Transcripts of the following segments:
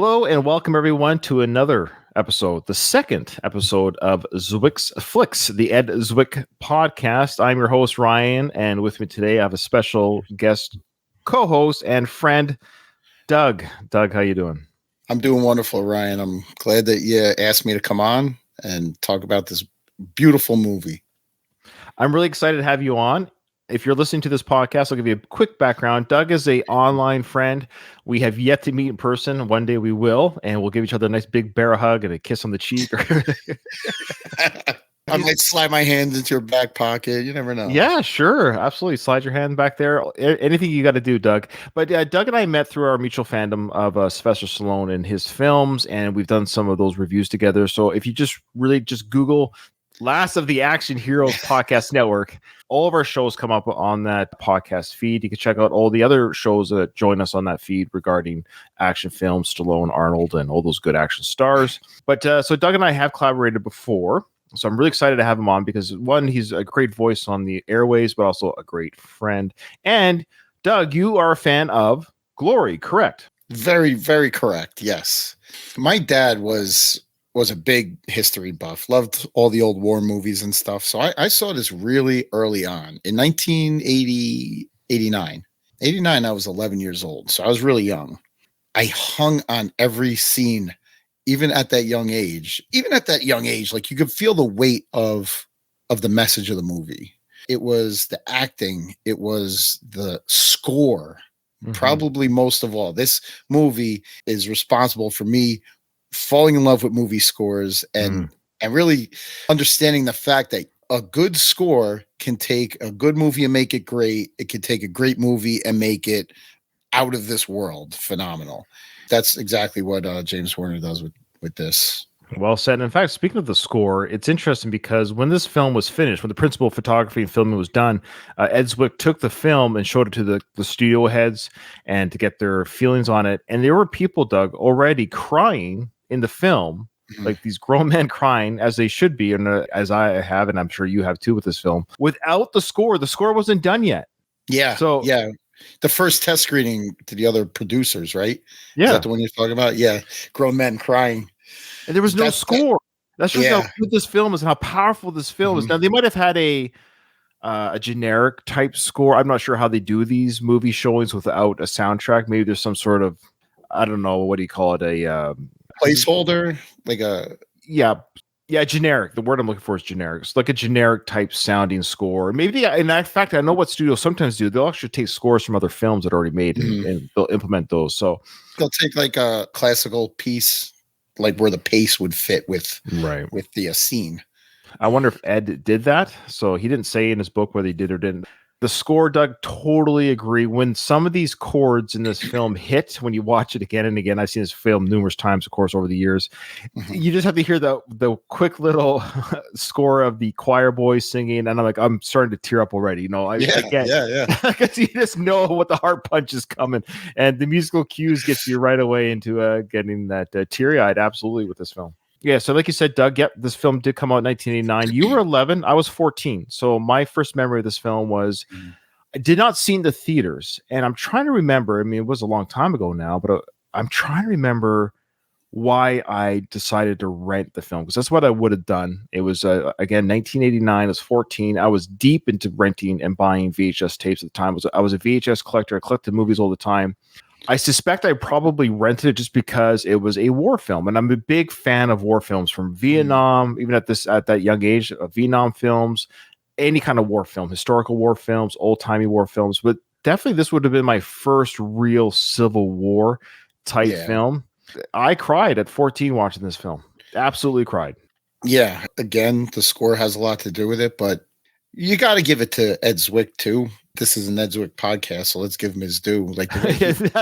Hello and welcome everyone to another episode, the second episode of Zwick's Flicks, the Ed Zwick podcast. I'm your host, Ryan, and with me today I have a special guest co-host and friend, Doug. Doug, how you doing? I'm doing wonderful, Ryan. I'm glad that you asked me to come on and talk about this beautiful movie. I'm really excited to have you on. If you're listening to this podcast, I'll give you a quick background. Doug is an online friend. We have yet to meet in person. One day we will, and we'll give each other a nice big bear hug and a kiss on the cheek. I might slide my hand into your back pocket. You never know. Yeah, sure. Absolutely. Slide your hand back there. Anything you got to do, Doug. But Doug and I met through our mutual fandom of Sylvester Stallone and his films, and we've done some of those reviews together. So if you just Google Last of the Action Heroes Podcast Network, all of our shows come up on that podcast feed. You can check out all the other shows that join us on that feed regarding action films, Stallone, Arnold, and all those good action stars. But so Doug and I have collaborated before. So I'm really excited to have him on because, one, he's a great voice on the airways, but also a great friend. And Doug, you are a fan of Glory, correct? Very, very correct. Yes. My dad was a big history buff, loved all the old war movies and stuff. So I saw this really early on in 1980, 89. 89, I was 11 years old. So I was really young. I hung on every scene. Even at that young age, like you could feel the weight of the message of the movie. It was the acting. It was the score. Mm-hmm. Probably most of all, this movie is responsible for me falling in love with movie scores and really understanding the fact that a good score can take a good movie and make it great. It can take a great movie and make it out of this world phenomenal. That's exactly what James Horner does with this. Well said. In fact, speaking of the score, it's interesting because when this film was finished, when the principal photography and filming was done, Ed Zwick took the film and showed it to the studio heads and to get their feelings on it. And there were people, Doug, already crying in the film, like these grown men crying, as they should be, and as I have, and I'm sure you have too with this film, without the score. The score wasn't done yet. Yeah. So yeah. The first test screening to the other producers, right? Yeah. Is that the one you're talking about? Yeah. Grown men crying. And there was no score. That's just how good this film is and how powerful this film is. Now, they might have had a generic type score. I'm not sure how they do these movie showings without a soundtrack. Maybe there's some sort of, I don't know, what do you call it? A placeholder? Like a... Yeah, generic. The word I'm looking for is generic. It's like a generic type sounding score. Maybe, in fact, I know what studios sometimes do. They'll actually take scores from other films that are already made and they'll implement those. So they'll take like a classical piece, like where the pace would fit with the scene. I wonder if Ed did that. So he didn't say in his book whether he did or didn't. The score, Doug, totally agree. When some of these chords in this film hit, when you watch it again and again, I've seen this film numerous times, of course, over the years. You just have to hear the quick little score of the choir boys singing, and I'm starting to tear up already. You know, because you just know what the heart punch is coming, and the musical cues gets you right away into getting that teary-eyed. Absolutely, with this film. Yeah, so like you said, Doug, this film did come out in 1989. You were 11. I was 14. So my first memory of this film was I did not see it in the theaters. And I'm trying to remember. I mean, it was a long time ago now, but I'm trying to remember why I decided to rent the film, because that's what I would have done. It was, again, 1989. I was 14. I was deep into renting and buying VHS tapes at the time. I was a VHS collector. I collected movies all the time. I suspect I probably rented it just because it was a war film, and I'm a big fan of war films from Vietnam, even at that young age, Vietnam films, any kind of war film, historical war films, old-timey war films. But definitely this would have been my first real Civil War type film. I cried at 14 watching this film. Absolutely cried. Yeah. Again, the score has a lot to do with it, but you got to give it to Ed Zwick too. This is an Ed Zwick podcast, so let's give him his due. Like,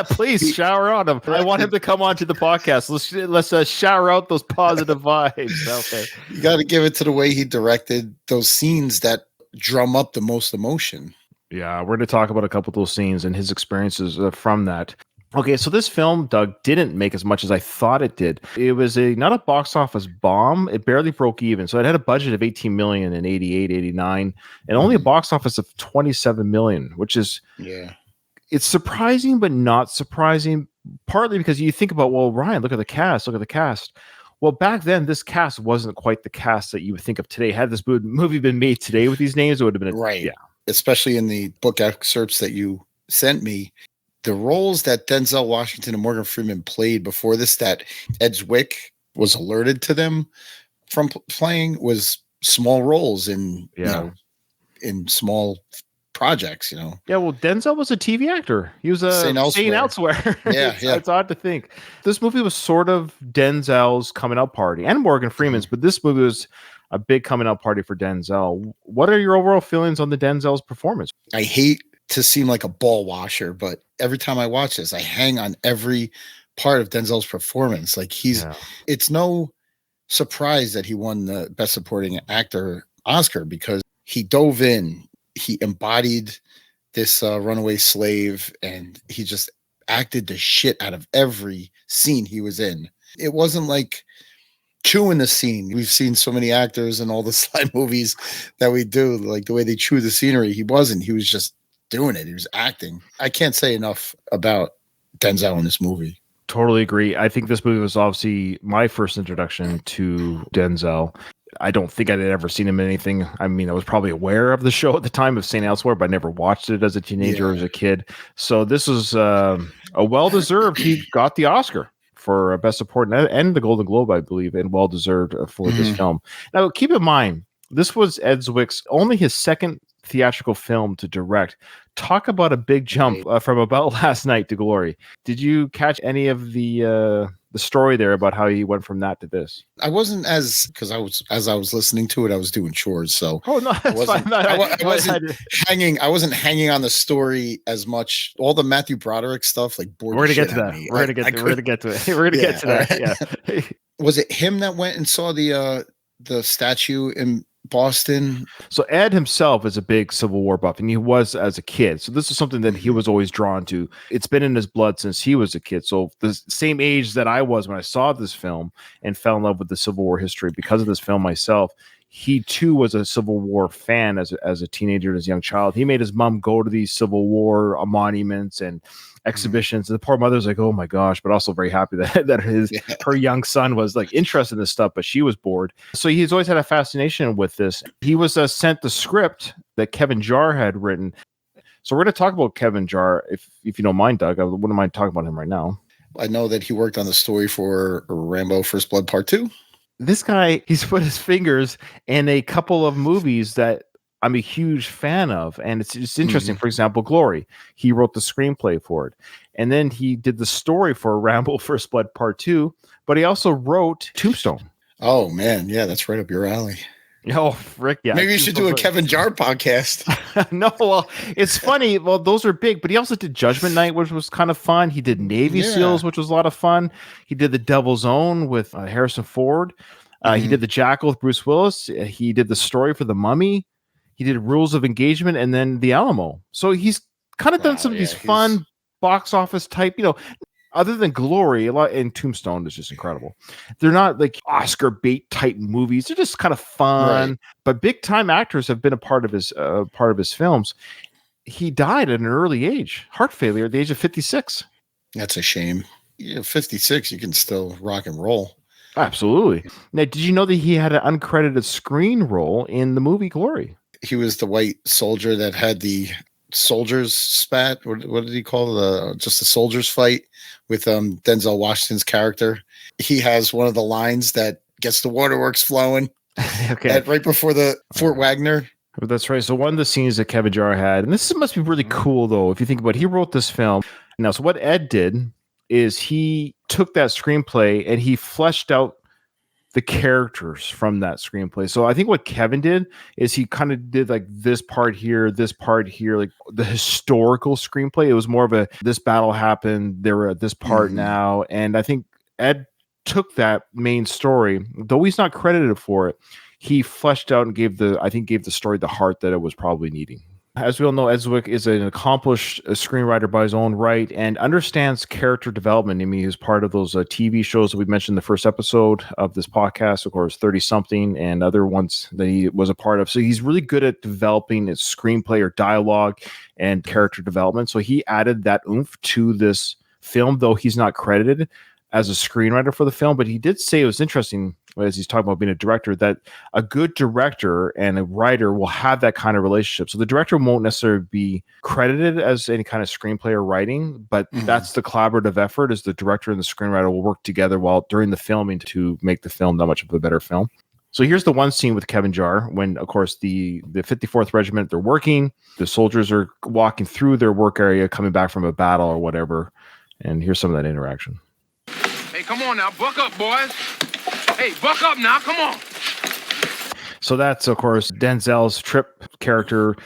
please shower on him. I want him to come onto the podcast. Let's shower out those positive vibes out there. You got to give it to the way he directed those scenes that drum up the most emotion. Yeah, we're going to talk about a couple of those scenes and his experiences from that. Okay, so this film, Doug, didn't make as much as I thought it did. It was not a box office bomb. It barely broke even. So it had a budget of $18 million in 88, 89, and only a box office of $27 million, which is, it's surprising, but not surprising. partly because you think about, well, Ryan, look at the cast, look at the cast. Well, back then, this cast wasn't quite the cast that you would think of today. Had this movie been made today with these names, it would have been right. Especially in the book excerpts that you sent me, the roles that Denzel Washington and Morgan Freeman played before this, that Ed Zwick was alerted to them from playing, was small roles in in small projects. Yeah, well, Denzel was a TV actor. He was Saying elsewhere. Yeah, it's odd to think. This movie was sort of Denzel's coming out party and Morgan Freeman's, but this movie was a big coming out party for Denzel. What are your overall feelings on the Denzel's performance? I hate to seem like a ball washer, but every time I watch this, I hang on every part of Denzel's performance. Like it's no surprise that he won the Best Supporting Actor Oscar, because he dove in, he embodied this runaway slave, and he just acted the shit out of every scene he was in. It wasn't like chewing the scene. We've seen so many actors in all the slide movies that we do, like the way they chew the scenery. He wasn't. He was just doing it. He was acting. I can't say enough about Denzel in this movie. Totally agree. I think this movie was obviously my first introduction to Denzel. I don't think I'd ever seen him in anything. I mean, I was probably aware of the show at the time of St. Elsewhere, but I never watched it as a teenager or as a kid. So this was a well-deserved. He got the Oscar for Best Supporting and the Golden Globe, I believe, and well-deserved for this film. Now, keep in mind, this was Ed Zwick's only his second theatrical film to direct. Talk about a big jump from About Last Night to Glory. Did you catch any of the story there about how he went from that to this? I wasn't because as I was listening to it, I was doing chores. So no, that's fine. I wasn't hanging on the story as much. All the Matthew Broderick stuff, like, bored. We're gonna get to that. We're gonna get to that. Yeah. Was it him that went and saw the statue in Boston? So Ed himself is a big Civil War buff, and he was as a kid. So this is something that he was always drawn to. It's been in his blood since he was a kid. So the same age that I was when I saw this film and fell in love with the Civil War history because of this film myself, he too was a Civil War fan as a teenager and as a young child. He made his mom go to these Civil War monuments and exhibitions. And the poor mother's like, oh my gosh, but also very happy that her young son was like interested in this stuff, but she was bored. So he's always had a fascination with this. He was sent the script that Kevin Jarre had written. So we're going to talk about Kevin Jarre, if you don't mind, Doug. I wouldn't mind talking about him right now. I know that he worked on the story for Rambo First Blood Part 2. This guy, he's put his fingers in a couple of movies that I'm a huge fan of. And it's interesting. For example, Glory. He wrote the screenplay for it. And then he did the story for Rambo First Blood Part 2, but he also wrote Tombstone. Oh, man. Yeah, that's right up your alley. Oh, Rick, yeah. Maybe you should do a Kevin Jarre podcast. No, well, it's funny. Well, those are big, but he also did Judgment Night, which was kind of fun. He did Navy SEALs, which was a lot of fun. He did The Devil's Own with Harrison Ford. He did The Jackal with Bruce Willis. He did the story for The Mummy. He did Rules of Engagement and then The Alamo. So he's kind of done some of these fun box office type, other than Glory, a lot, and Tombstone is just incredible. They're not like Oscar bait type movies. They're just kind of fun, but big time actors have been a part of his films. He died at an early age, heart failure at the age of 56. That's a shame. 56, you can still rock and roll. Absolutely. Now, did you know that he had an uncredited screen role in the movie Glory? He was the white soldier that had the soldiers spat. What did he call just the soldiers fight with Denzel Washington's character? He has one of the lines that gets the waterworks flowing. Right before the Fort Wagner. That's right. So one of the scenes that Kevin Jarre had, and this must be really cool though, if you think about it, he wrote this film. Now, so what Ed did is he took that screenplay and he fleshed out the characters from that screenplay. So I think what Kevin did is he kind of did like this part here, like the historical screenplay. It was more of this battle happened, they were at this part now. And I think Ed took that main story, though he's not credited for it, he fleshed out and gave the story the heart that it was probably needing. As we all know, Ed Zwick is an accomplished screenwriter by his own right and understands character development. I mean, he was part of those TV shows that we mentioned in the first episode of this podcast, of course, 30-something and other ones that he was a part of. So he's really good at developing his screenplay or dialogue and character development. So he added that oomph to this film, though he's not credited as a screenwriter for the film. But he did say it was interesting, as he's talking about being a director, that a good director and a writer will have that kind of relationship. So the director won't necessarily be credited as any kind of screenplay or writing, but that's the collaborative effort, is the director and the screenwriter will work together while during the filming to make the film that much of a better film. So here's the one scene with Kevin Jarre when, of course, the 54th Regiment, they're working. The soldiers are walking through their work area, coming back from a battle or whatever. And here's some of that interaction. Hey, come on now. Buck up, boys. Hey, buck up now. Come on. So that's, of course, Denzel's Trip character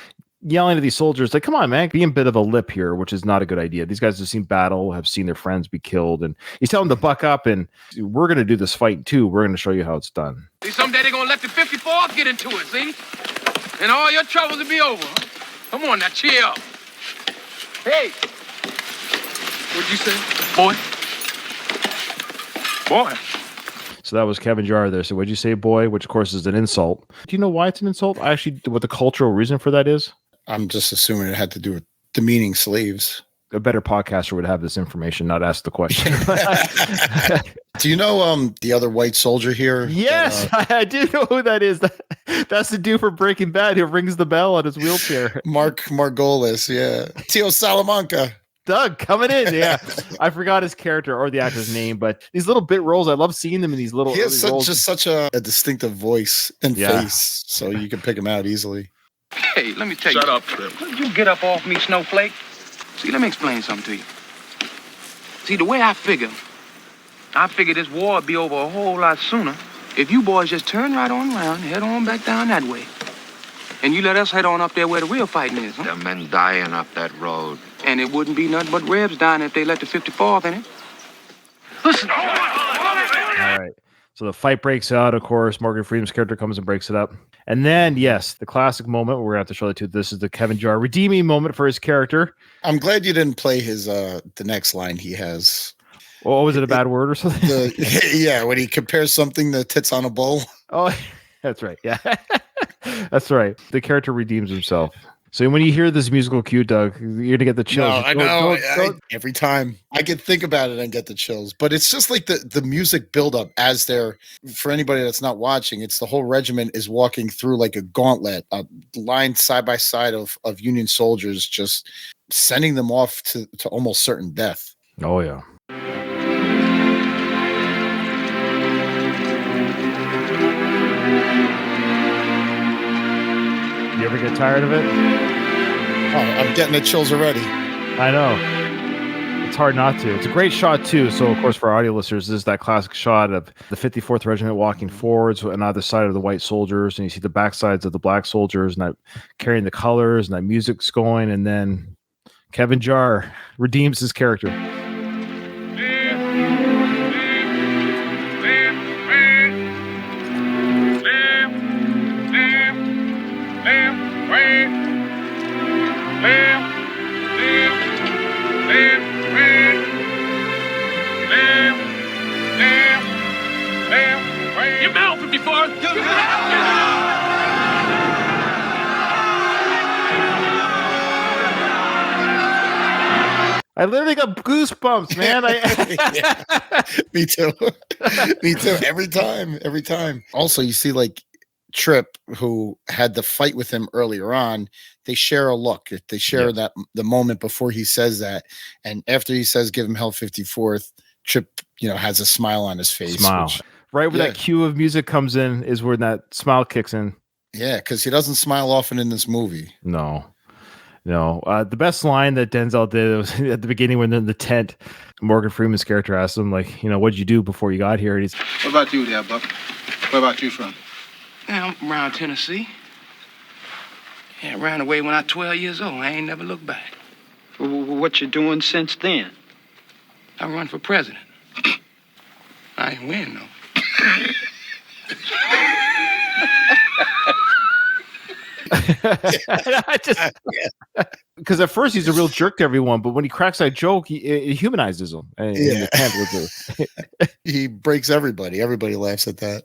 yelling at these soldiers, like, come on, man, be a bit of a lip here, which is not a good idea. These guys have seen battle, have seen their friends be killed, and he's telling them to buck up, and we're going to do this fight, too. We're going to show you how it's done. See, someday they're going to let the 54th get into it, see? And all your troubles will be over. Come on now, chill. Hey. What'd you say? Boy. Boy. So that was Kevin Jarre there. So what'd you say, boy? Which, of course, is an insult. Do you know why it's an insult? Actually, what the cultural reason for that is? I'm just assuming it had to do with demeaning slaves. A better podcaster would have this information, not ask the question. Do you know the other white soldier here? Yes, I do know who that is. That's the dude from Breaking Bad who rings the bell on his wheelchair. Mark Margolis, yeah. Tio Salamanca. Doug coming in, yeah. I forgot his character or the actor's name, but these little bit roles, I love seeing them in these little. He has roles. just such a distinctive voice and face, so you can pick him out easily. Hey, let me tell you. Shut up, Trip. You get up off me, Snowflake. See, let me explain something to you. See, the way I figure this war would be over a whole lot sooner if you boys just turn right on around, head on back down that way. And you let us head on up there where the real fighting is, huh? There are men dying up that road. And it wouldn't be nothing but Rebs dying if they let the 54th in it. Listen. All right. So the fight breaks out, of course. Morgan Freeman's character comes and breaks it up. And then, yes, the classic moment, we're going to have to show it to. This is the Kevin Jarre redeeming moment for his character. I'm glad you didn't play his the next line he has. Well, was it a bad word or something? Yeah, when he compares something to tits on a bull. Oh, that's right. Yeah, that's right. The character redeems himself. So when you hear this musical cue, Doug, you're going to get the chills. No, I know. Every time I can think about it and get the chills. But it's just like the music buildup as they're, for anybody that's not watching, it's the whole regiment is walking through like a gauntlet, lined side by side of Union soldiers, just sending them off to almost certain death. Oh, yeah. You ever get tired of it? Oh, I'm getting the chills already. I know. It's hard not to. It's a great shot, too. So, of course, for our audio listeners, this is that classic shot of the 54th Regiment walking forwards on either side of the white soldiers, and you see the backsides of the black soldiers, and that carrying the colors, and that music's going, and then Kevin Jarre redeems his character. Your mouth 54. I literally got goosebumps, man. Me too. Me too. Every time. Also, you see like Trip, who had the fight with him earlier on, they share a look. They share that the moment before he says that. And after he says, give him hell 54th, Trip, has a smile on his face. Smile. Right where that cue of music comes in is where that smile kicks in. Yeah, because he doesn't smile often in this movie. No. The best line that Denzel did was at the beginning when in the tent, Morgan Freeman's character asked him, like, what'd you do before you got here? And he's, what about you there, Buck? Where about you from? Yeah, I'm around Tennessee. Yeah, I ran away when I was 12 years old. I ain't never looked back. What you doing since then? I run for president. I ain't win, though. Because at first he's a real jerk to everyone, but when he cracks that joke, it humanizes him. He breaks everybody. Everybody laughs at that.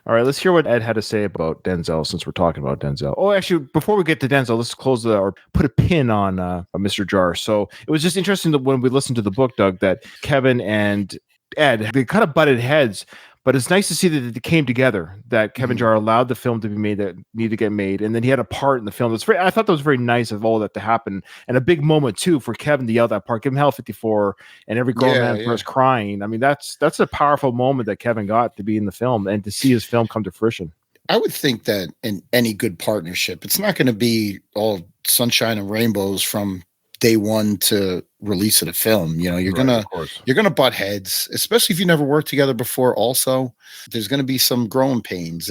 All right, let's hear what Ed had to say about Denzel since we're talking about Denzel. Oh, actually, before we get to Denzel, let's close or put a pin on Mr. Jar. So it was just interesting that when we listened to the book, Doug, that Kevin and Ed, they kind of butted heads, but it's nice to see that they came together, that Kevin Jar allowed the film to be made that needed to get made. And then he had a part in the film. I thought that was very nice of all that to happen. And a big moment, too, for Kevin to yell that part, give him Hell 54, and every grown man starts crying. I mean, that's a powerful moment that Kevin got to be in the film and to see his film come to fruition. I would think that in any good partnership, it's not going to be all sunshine and rainbows from day one to release of the film. You know, you're gonna butt heads, especially if you never worked together before. Also, there's gonna be some growing pains,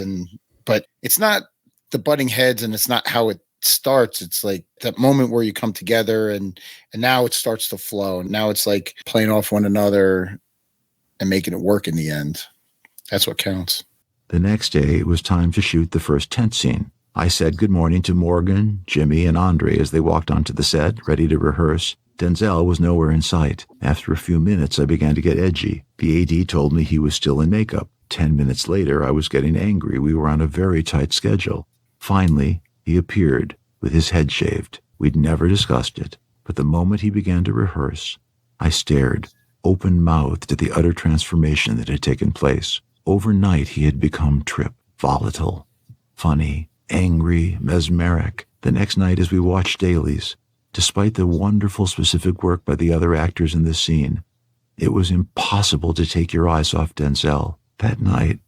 but it's not the butting heads, and it's not how it starts. It's like that moment where you come together, and now it starts to flow. And now it's like playing off one another and making it work in the end. That's what counts. The next day, it was time to shoot the first tent scene. I said good morning to Morgan, Jimmy, and Andre as they walked onto the set, ready to rehearse. Denzel was nowhere in sight. After a few minutes, I began to get edgy. The AD told me he was still in makeup. 10 minutes later, I was getting angry. We were on a very tight schedule. Finally, he appeared, with his head shaved. We'd never discussed it, but the moment he began to rehearse, I stared, open-mouthed, at the utter transformation that had taken place. Overnight, he had become Trip, volatile, funny, angry, mesmeric. The next night, as we watched dailies, despite the wonderful specific work by the other actors in this scene, it was impossible to take your eyes off Denzel. That night,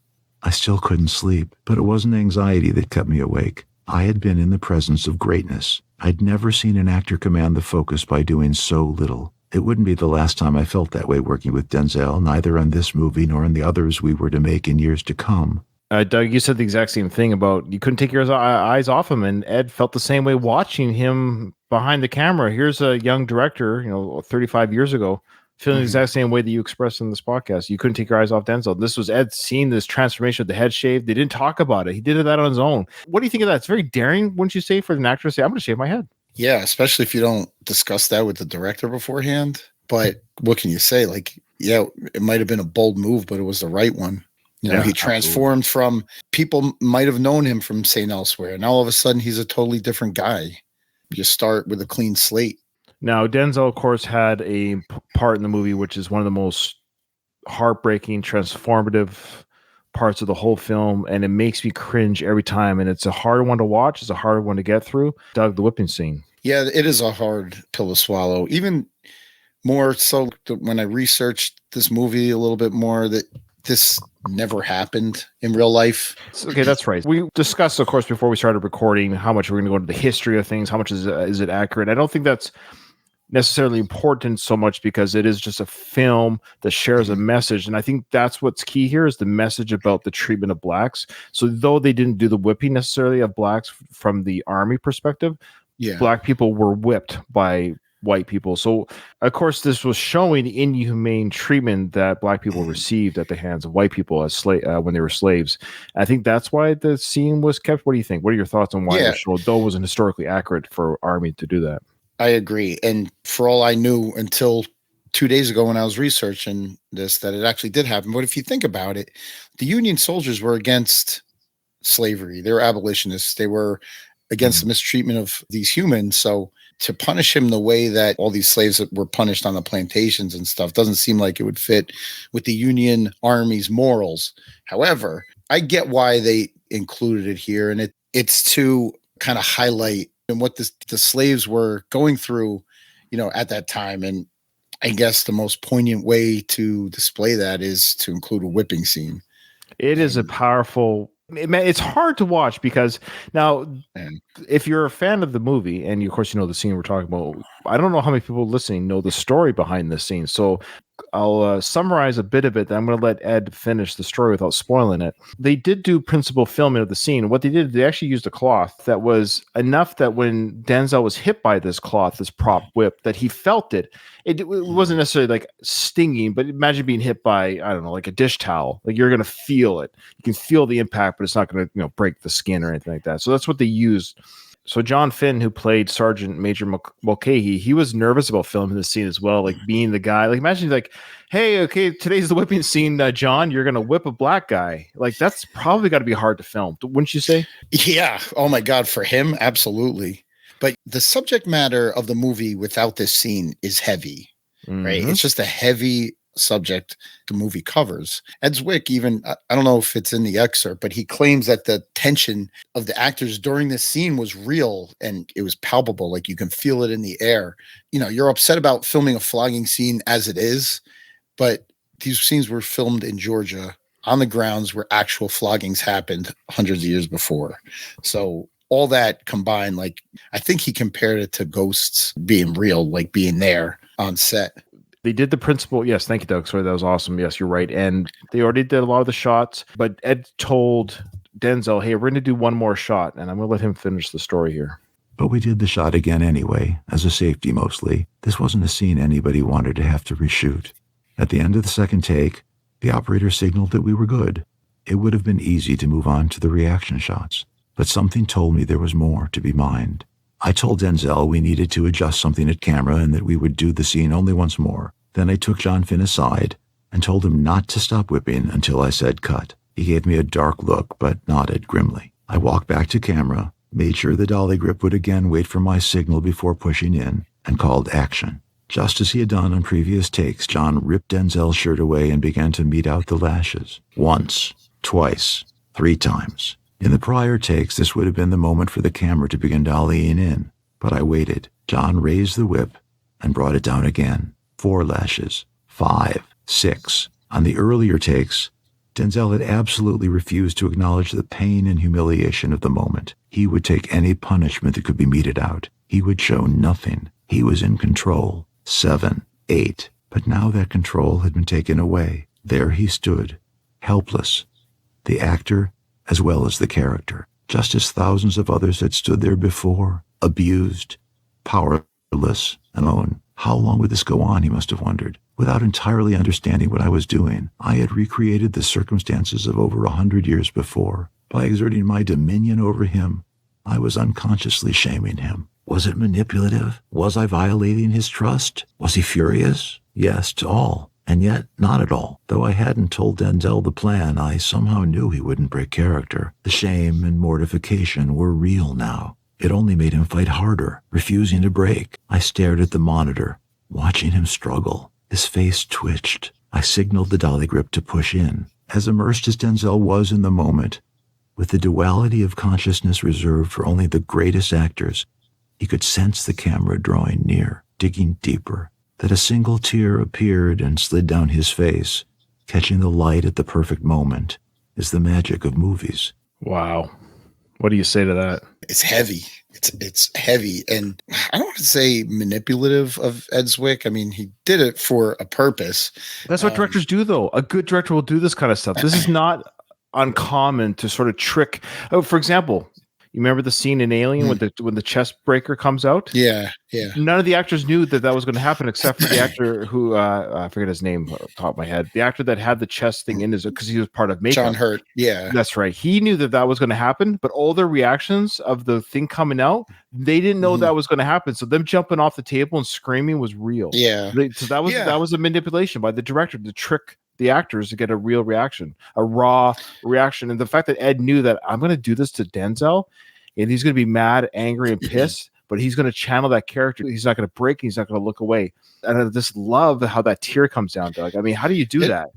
I still couldn't sleep, but it wasn't anxiety that kept me awake. I had been in the presence of greatness. I'd never seen an actor command the focus by doing so little. It wouldn't be the last time I felt that way working with Denzel, neither on this movie nor on the others we were to make in years to come. Doug, you said the exact same thing about you couldn't take your eyes off him, and Ed felt the same way watching him behind the camera. Here's a young director, 35 years ago, feeling the exact same way that you expressed in this podcast. You couldn't take your eyes off Denzel. This was Ed seeing this transformation with the head shave. They didn't talk about it. He did that on his own. What do you think of that? It's very daring, wouldn't you say, for an actor to say, I'm going to shave my head? Yeah, especially if you don't discuss that with the director beforehand. But what can you say? Like, yeah, it might have been a bold move, but it was the right one. He transformed from people might have known him from St. Elsewhere. Now all of a sudden he's a totally different guy. You start with a clean slate. Now, Denzel, of course, had a part in the movie, which is one of the most heartbreaking, transformative parts of the whole film. And it makes me cringe every time. And it's a hard one to watch. It's a hard one to get through. Doug, the whipping scene. Yeah, it is a hard pill to swallow. Even more so when I researched this movie a little bit more, that this never happened in real life. Okay, that's right. We discussed, of course, before we started recording, how much we're going to go into the history of things, how much is it accurate. I don't think that's necessarily important so much because it is just a film that shares a message. And I think that's what's key here is the message about the treatment of blacks. So though they didn't do the whipping necessarily of blacks from the army perspective, black people were whipped by white people. So, of course, this was showing the inhumane treatment that black people received at the hands of white people as when they were slaves. I think that's why the scene was kept. What do you think? What are your thoughts on why it was shown, though it wasn't historically accurate for Army to do that? I agree. And for all I knew until 2 days ago when I was researching this, that it actually did happen. But if you think about it, the Union soldiers were against slavery. They were abolitionists. They were against the mistreatment of these humans. So to punish him the way that all these slaves that were punished on the plantations and stuff doesn't seem like it would fit with the Union Army's morals. However, I get why they included it here, and it's to kind of highlight what the slaves were going through, at that time. And I guess the most poignant way to display that is to include a whipping scene. It is a powerful. It's hard to watch because now, if you're a fan of the movie, and of course you know the scene we're talking about, I don't know how many people listening know the story behind this scene. So I'll summarize a bit of it. Then I'm going to let Ed finish the story without spoiling it. They did do principal filming of the scene. What they did, they actually used a cloth that was enough that when Denzel was hit by this cloth, this prop whip, that he felt it. It wasn't necessarily like stinging, but imagine being hit by, I don't know, like a dish towel. Like you're going to feel it. You can feel the impact, but it's not going to break the skin or anything like that. So that's what they used. So John Finn, who played Sergeant Major Mulcahy, he was nervous about filming this scene as well, like being the guy. Like imagine like, hey, okay, today's the whipping scene, John. You're gonna whip a black guy. Like that's probably got to be hard to film, wouldn't you say? Yeah. Oh my God, for him, absolutely. But the subject matter of the movie without this scene is heavy, right? It's just a heavy subject the movie covers. Ed Zwick, even, I don't know if it's in the excerpt, but he claims that the tension of the actors during this scene was real and it was palpable. Like you can feel it in the air. You know, you're upset about filming a flogging scene as it is, but these scenes were filmed in Georgia on the grounds where actual floggings happened hundreds of years before. So all that combined, like, I think he compared it to ghosts being real, like being there on set. They did the principal. Yes, thank you, Doug. Sorry, that was awesome. Yes, you're right. And they already did a lot of the shots, but Ed told Denzel, hey, we're going to do one more shot, and I'm going to let him finish the story here. But we did the shot again anyway, as a safety mostly. This wasn't a scene anybody wanted to have to reshoot. At the end of the second take, the operator signaled that we were good. It would have been easy to move on to the reaction shots, but something told me there was more to be mined. I told Denzel we needed to adjust something at camera and that we would do the scene only once more. Then I took John Finn aside and told him not to stop whipping until I said cut. He gave me a dark look, but nodded grimly. I walked back to camera, made sure the dolly grip would again wait for my signal before pushing in, and called action. Just as he had done on previous takes, John ripped Denzel's shirt away and began to mete out the lashes. Once, twice, 3 times. In the prior takes, this would have been the moment for the camera to begin dollying in, but I waited. John raised the whip and brought it down again. 4 lashes, 5, 6. On the earlier takes, Denzel had absolutely refused to acknowledge the pain and humiliation of the moment. He would take any punishment that could be meted out. He would show nothing. He was in control. 7, 8. But now that control had been taken away. There he stood, helpless. The actor as well as the character, just as thousands of others had stood there before, abused, powerless, and alone. How long would this go on, he must have wondered. Without entirely understanding what I was doing, I had recreated the circumstances of over 100 years before. By exerting my dominion over him, I was unconsciously shaming him. Was it manipulative? Was I violating his trust? Was he furious? Yes, to all. And yet, not at all. Though I hadn't told Denzel the plan, I somehow knew he wouldn't break character. The shame and mortification were real now. It only made him fight harder, refusing to break. I stared at the monitor, watching him struggle. His face twitched. I signaled the dolly grip to push in. As immersed as Denzel was in the moment, with the duality of consciousness reserved for only the greatest actors, he could sense the camera drawing near, digging deeper. That a single tear appeared and slid down his face, catching the light at the perfect moment, is the magic of movies. Wow. What do you say to that? It's heavy. It's heavy. And I don't want to say manipulative of Ed Zwick. I mean, he did it for a purpose. That's what directors do, though. A good director will do this kind of stuff. This is not uncommon to sort of trick. Oh, for example, you remember the scene in Alien when the chest breaker comes out? Yeah. None of the actors knew that was going to happen except for the actor who I forget his name off the top of my head. The actor that had the chest thing in his because he was part of makeup. John Hurt. Yeah, that's right. He knew that was going to happen, but all their reactions of the thing coming out, they didn't know that was going to happen. So them jumping off the table and screaming was real. Yeah. So that was a manipulation by the director to trick the actors to get a real reaction, a raw reaction. And the fact that Ed knew that I'm going to do this to Denzel and he's going to be mad, angry, and pissed, but he's going to channel that character. He's not going to break. He's not going to look away. And I just love how that tear comes down, Doug. I mean, how do you do that?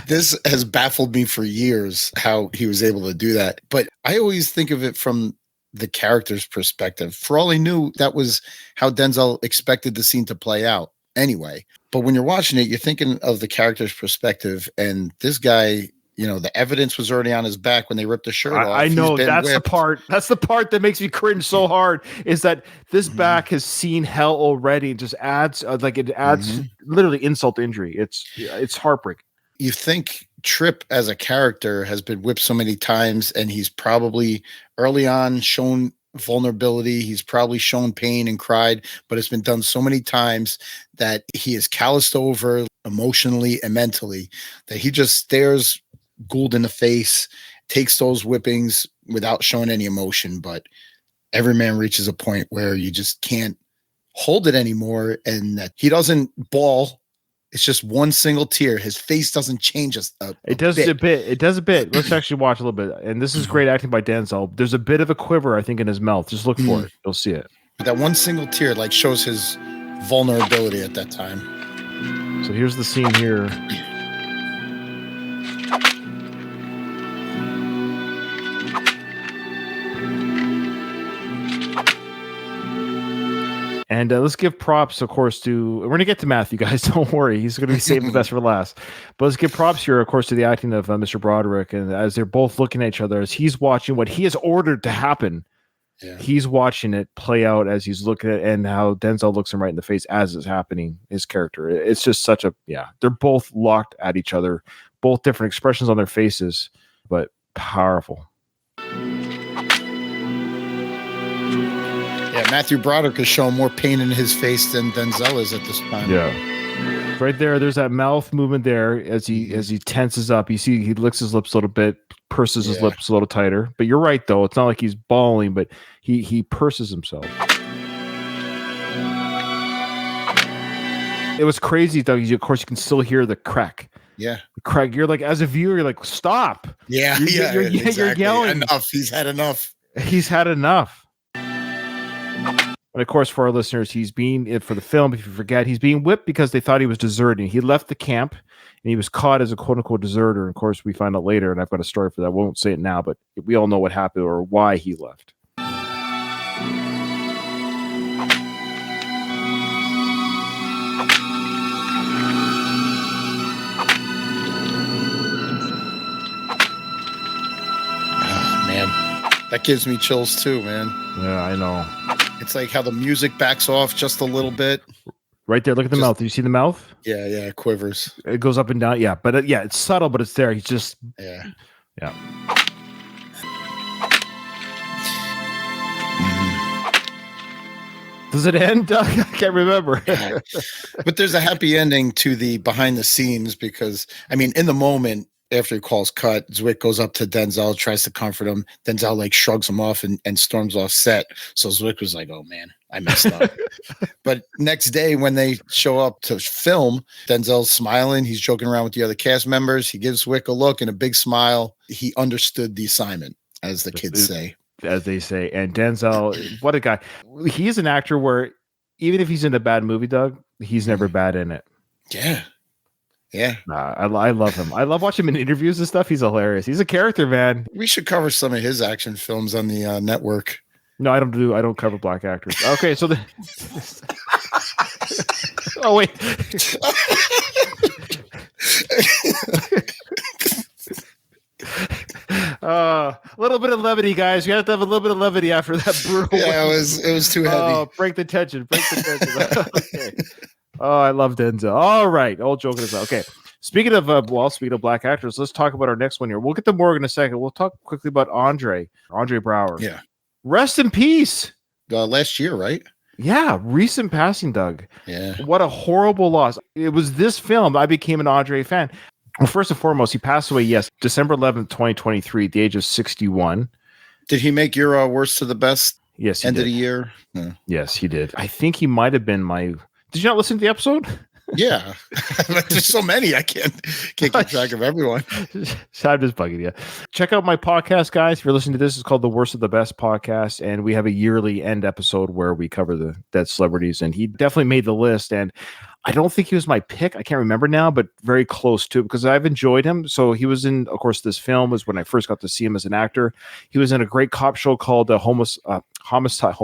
This has baffled me for years, how he was able to do that. But I always think of it from the character's perspective. For all I knew, that was how Denzel expected the scene to play out anyway. But when you're watching it, you're thinking of the character's perspective. And this guy, you know, the evidence was already on his back when they ripped the shirt off. I know that's whipped. That's the part that makes me cringe so hard is that this back has seen hell already and just adds literally insult to injury. It's heartbreaking. You think Tripp as a character has been whipped so many times and he's probably early on shown vulnerability. He's probably shown pain and cried, but it's been done so many times that he is calloused over emotionally and mentally that he just stares Gould in the face, takes those whippings without showing any emotion, but every man reaches a point where you just can't hold it anymore, and that he doesn't bawl. It's just one single tear. His face doesn't change It does a bit. It does a bit. Let's actually watch a little bit. And this is great acting by Denzel. There's a bit of a quiver, I think, in his mouth. Just look for it. You'll see it. That one single tear like shows his vulnerability at that time. So here's the scene here. And let's give props, of course, to... We're going to get to Matthew, guys. Don't worry. He's going to be saving the best for last. But let's give props here, of course, to the acting of Mr. Broderick. And as they're both looking at each other, as he's watching what he has ordered to happen, he's watching it play out as he's looking at it, and how Denzel looks him right in the face as it's happening, his character. It's just such a... Yeah, they're both locked at each other, both different expressions on their faces, but powerful. Yeah, Matthew Broderick is showing more pain in his face than Denzel is at this time. Yeah, right there. There's that mouth movement there as he tenses up. You see, he licks his lips a little bit, purses his lips a little tighter. But you're right, though. It's not like he's bawling, but he purses himself. It was crazy, though. Of course, you can still hear the crack. Yeah, Craig, you're like, as a viewer, you're like, stop. Yeah, you're yelling. Enough. He's had enough. He's had enough. And of course, for our listeners, he's being, for the film, if you forget, he's being whipped because they thought he was deserting. He left the camp and he was caught as a quote unquote deserter. And of course, we find out later, and I've got a story for that. I won't say it now, but we all know what happened or why he left. Oh, man. That gives me chills too, man. Yeah, I know. It's like how the music backs off just a little bit. Right there. Look at the mouth. Do you see the mouth? Yeah, it quivers. It goes up and down. Yeah, but it's subtle, but it's there. He's just... Yeah. Does it end, Doug? I can't remember. But there's a happy ending to the behind the scenes because, I mean, in the moment, after he calls cut, Zwick goes up to Denzel, tries to comfort him. Denzel like shrugs him off and storms off set. So Zwick was like, oh man, I messed up. But next day when they show up to film, Denzel's smiling. He's joking around with the other cast members. He gives Zwick a look and a big smile. He understood the assignment, as the kids say. As they say. And Denzel, what a guy. He's an actor where even if he's in a bad movie, Doug, he's never bad in it. Yeah. Yeah. I love him. I love watching him in interviews and stuff. He's hilarious. He's a character, man. We should cover some of his action films on the network. No, I don't cover black actors. Okay, so oh wait. A little bit of levity, guys. You have to have a little bit of levity after that brutal. Yeah, it was too heavy. Break the tension. Okay. Oh, I love Denzel. All right, all joking aside. Okay, speaking of black actors, let's talk about our next one here. We'll get to Morgan in a second. We'll talk quickly about Andre Braugher. Yeah, rest in peace. Last year, right? Yeah, recent passing, Doug. Yeah, what a horrible loss. It was this film I became an Andre fan. Well, first and foremost, he passed away, yes, December 11th, 2023, at the age of 61. Did he make your worst to the best? Yes, he end did. Of the year? Yeah. Yes, he did. I think he might have been my... Did you not listen to the episode? Yeah. There's so many. I can't keep track of everyone. I'm just bugging you. Check out my podcast, guys. If you're listening to this, it's called The Worst of the Best Podcast, and we have a yearly end episode where we cover the dead celebrities, and he definitely made the list, and I don't think he was my pick. I can't remember now, but very close to it because I've enjoyed him. So he was in, of course, this film was when I first got to see him as an actor. He was in a great cop show called Homicide, Homicide,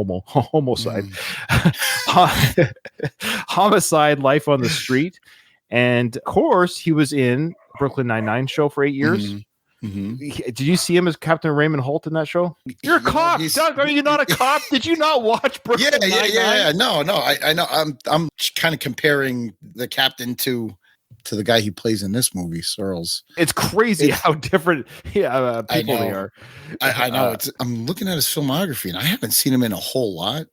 Life on the Street. And of course, he was in Brooklyn Nine-Nine show for 8 years. Mm-hmm. Mm-hmm. Did you see him as Captain Raymond Holt in that show? You're a cop, Doug. Are you not a cop? Did you not watch Brooklyn Nine-Nine? Yeah. No. I know. I'm kind of comparing the captain to the guy he plays in this movie, Searles. It's crazy how different people they are. I know. I'm looking at his filmography, and I haven't seen him in a whole lot.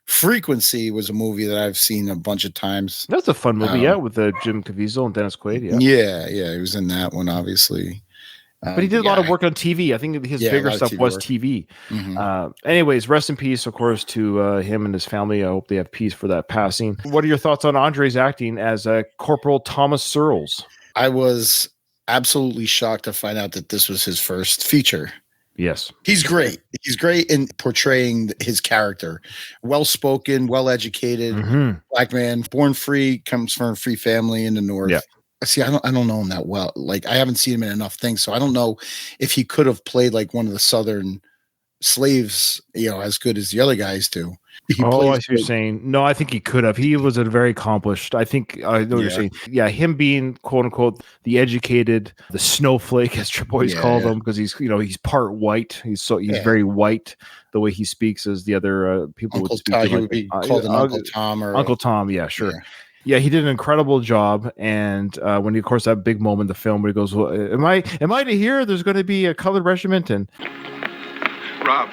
Frequency was a movie that I've seen a bunch of times. That's a fun movie, with Jim Caviezel and Dennis Quaid. Yeah, he was in that one, obviously. But he did a lot of work on TV. I think his bigger stuff was TV. Anyways, rest in peace, of course, to him and his family. I hope they have peace for that passing. What are your thoughts on Andre's acting as Corporal Thomas Searles? I was absolutely shocked to find out that this was his first feature. Yes. He's great. He's great in portraying his character. Well-spoken, well-educated, black man, born free, comes from a free family in the North. Yeah. See, I don't know him that well. Like, I haven't seen him in enough things, so I don't know if he could have played like one of the Southern slaves, as good as the other guys do. I see what you're saying. No, I think he could have. He was a very accomplished. I think I know what you're saying. Yeah, him being quote unquote the educated, the snowflake, as Trip always called him, because he's he's part white. He's very white. The way he speaks as the other people would speak. He called him Uncle Tom or Uncle Tom. Yeah, sure. Yeah, he did an incredible job, and when he, of course, that big moment in the film where he goes, well, "Am I to hear there's going to be a colored regiment?" And Rob,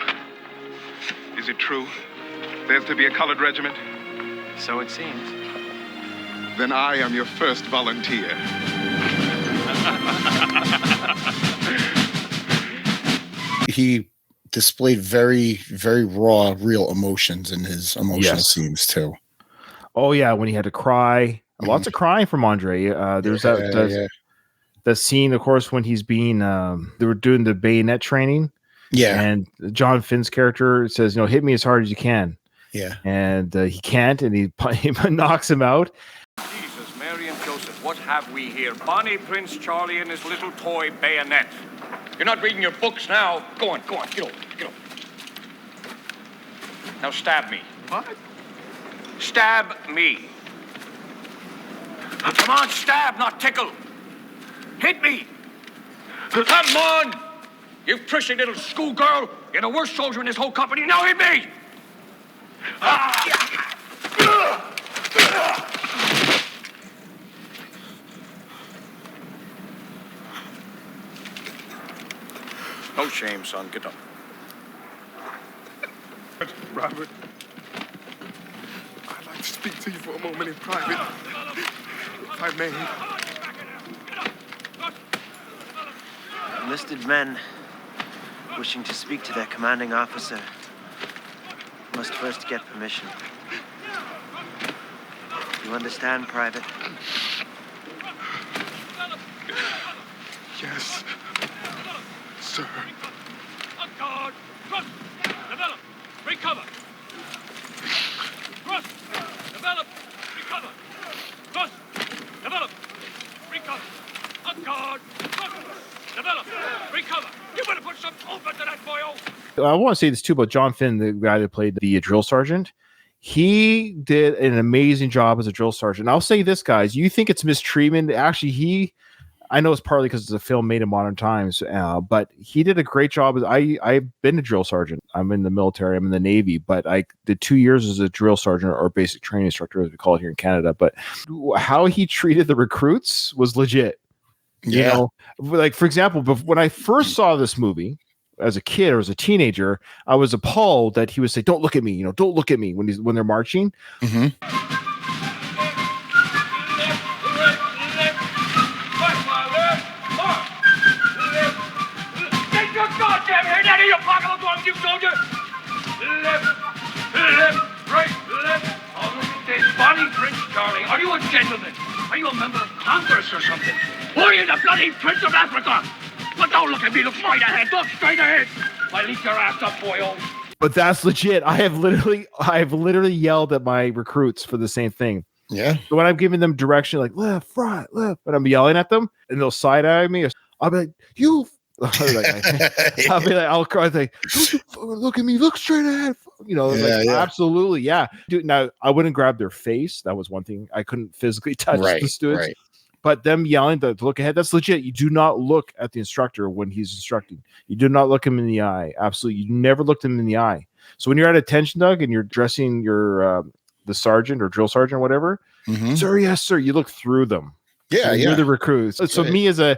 is it true? There's to be a colored regiment? So it seems. Then I am your first volunteer. He displayed very, very raw, real emotions in his emotional scenes too. Oh yeah, when he had to cry, lots of crying from Andre. There's that scene, of course, when he's being they were doing the bayonet training. Yeah, and John Finn's character says, hit me as hard as you can. Yeah, and he can't, and he knocks him out. Jesus, Mary and Joseph, what have we here? Bonnie Prince Charlie and his little toy bayonet. You're not reading your books now. Go on, get over. Now stab me. What? Stab me. Come on, stab, not tickle. Hit me. Come on. You prissy little schoolgirl. You're the worst soldier in this whole company. Now hit me. No shame, son. Get up. Robert, I'd like to speak to you for a moment in private, if I may. Enlisted men wishing to speak to their commanding officer must first get permission. You understand, Private? Yes, sir. On guard! Thrust! Develop! Recover! Thrust! Develop! Recover! Thrust! Develop! Recover! On guard! Thrust! Develop! Recover! You better put some oomph into that boy. I want to say this too about John Finn, the guy that played the drill sergeant. He did an amazing job as a drill sergeant. I'll say this, guys, you think it's mistreatment. Actually, I know it's partly because it's a film made in modern times, but he did a great job. I've been a drill sergeant. I'm in the military. I'm in the Navy, but I did 2 years as a drill sergeant or basic training instructor, as we call it here in Canada. But how he treated the recruits was legit. Yeah. Like, for example, when I first saw this movie as a kid or as a teenager, I was appalled that he would say, "Don't look at me," don't look at me when they're marching. Mm-hmm. Take your goddamn head out of your pocket, look on you, soldier! Left, right, left. Oh, look at this. Bonnie Prince Charlie. Are you a gentleman? Are you a member of Congress or something? Who are you, the bloody Prince of Africa? But don't look at me, look right ahead, look straight ahead. I'll eat your ass up, boyo. But that's legit. I have literally yelled at my recruits for the same thing. Yeah. So when I'm giving them direction, like left, right, left, and I'm yelling at them, and they'll side eye me, I'll be like, "You." I'll be like, I'll cry, like, "Don't you look at me, look straight ahead." Absolutely, yeah. Dude, now I wouldn't grab their face. That was one thing. I couldn't physically touch the students. Right. But them yelling to look ahead, that's legit. You do not look at the instructor when he's instructing. You do not look him in the eye. Absolutely. You never looked him in the eye. So when you're at attention, Doug, and you're dressing your the sergeant or drill sergeant or whatever, sir, yes, sir, you look through them. Yeah, You're the recruits. So me as an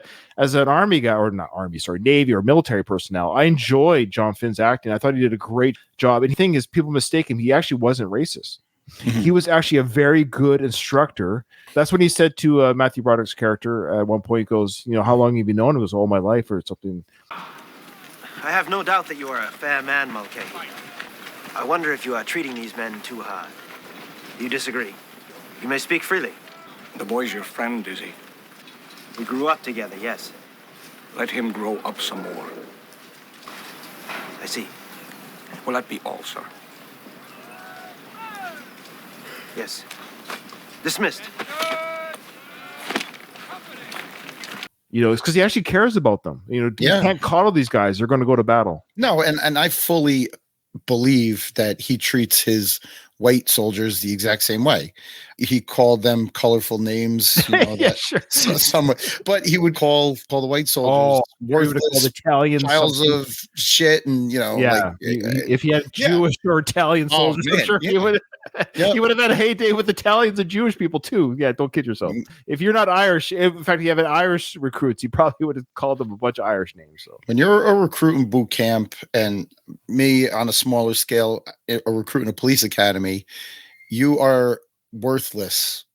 army guy, or not army, sorry, Navy or military personnel, I enjoyed John Finn's acting. I thought he did a great job. And the thing is, people mistake him. He actually wasn't racist. He was actually a very good instructor. That's when he said to Matthew Broderick's character at one point, he goes, how long have you known him? It was all my life or something. I have no doubt that you are a fair man, Mulcahy. I wonder if you are treating these men too hard. You disagree? You may speak freely. The boy's your friend, is he? We grew up together, yes. Let him grow up some more. I see. Will that be all, sir? Yes. Dismissed. It's because he actually cares about them. You can't coddle these guys. They're going to go to battle. No, and I fully believe that he treats his white soldiers the exact same way. He called them colorful names, sure. But he would call the white soldiers worthless Italian piles of shit, and if he had Jewish or Italian soldiers, I'm sure he would. He would have had a heyday with Italians and Jewish people too. Yeah, don't kid yourself. If you're not Irish, in fact, you have an Irish recruits, you probably would have called them a bunch of Irish names. So when you're a recruit in boot camp, and me on a smaller scale, a recruit in a police academy, you are worthless.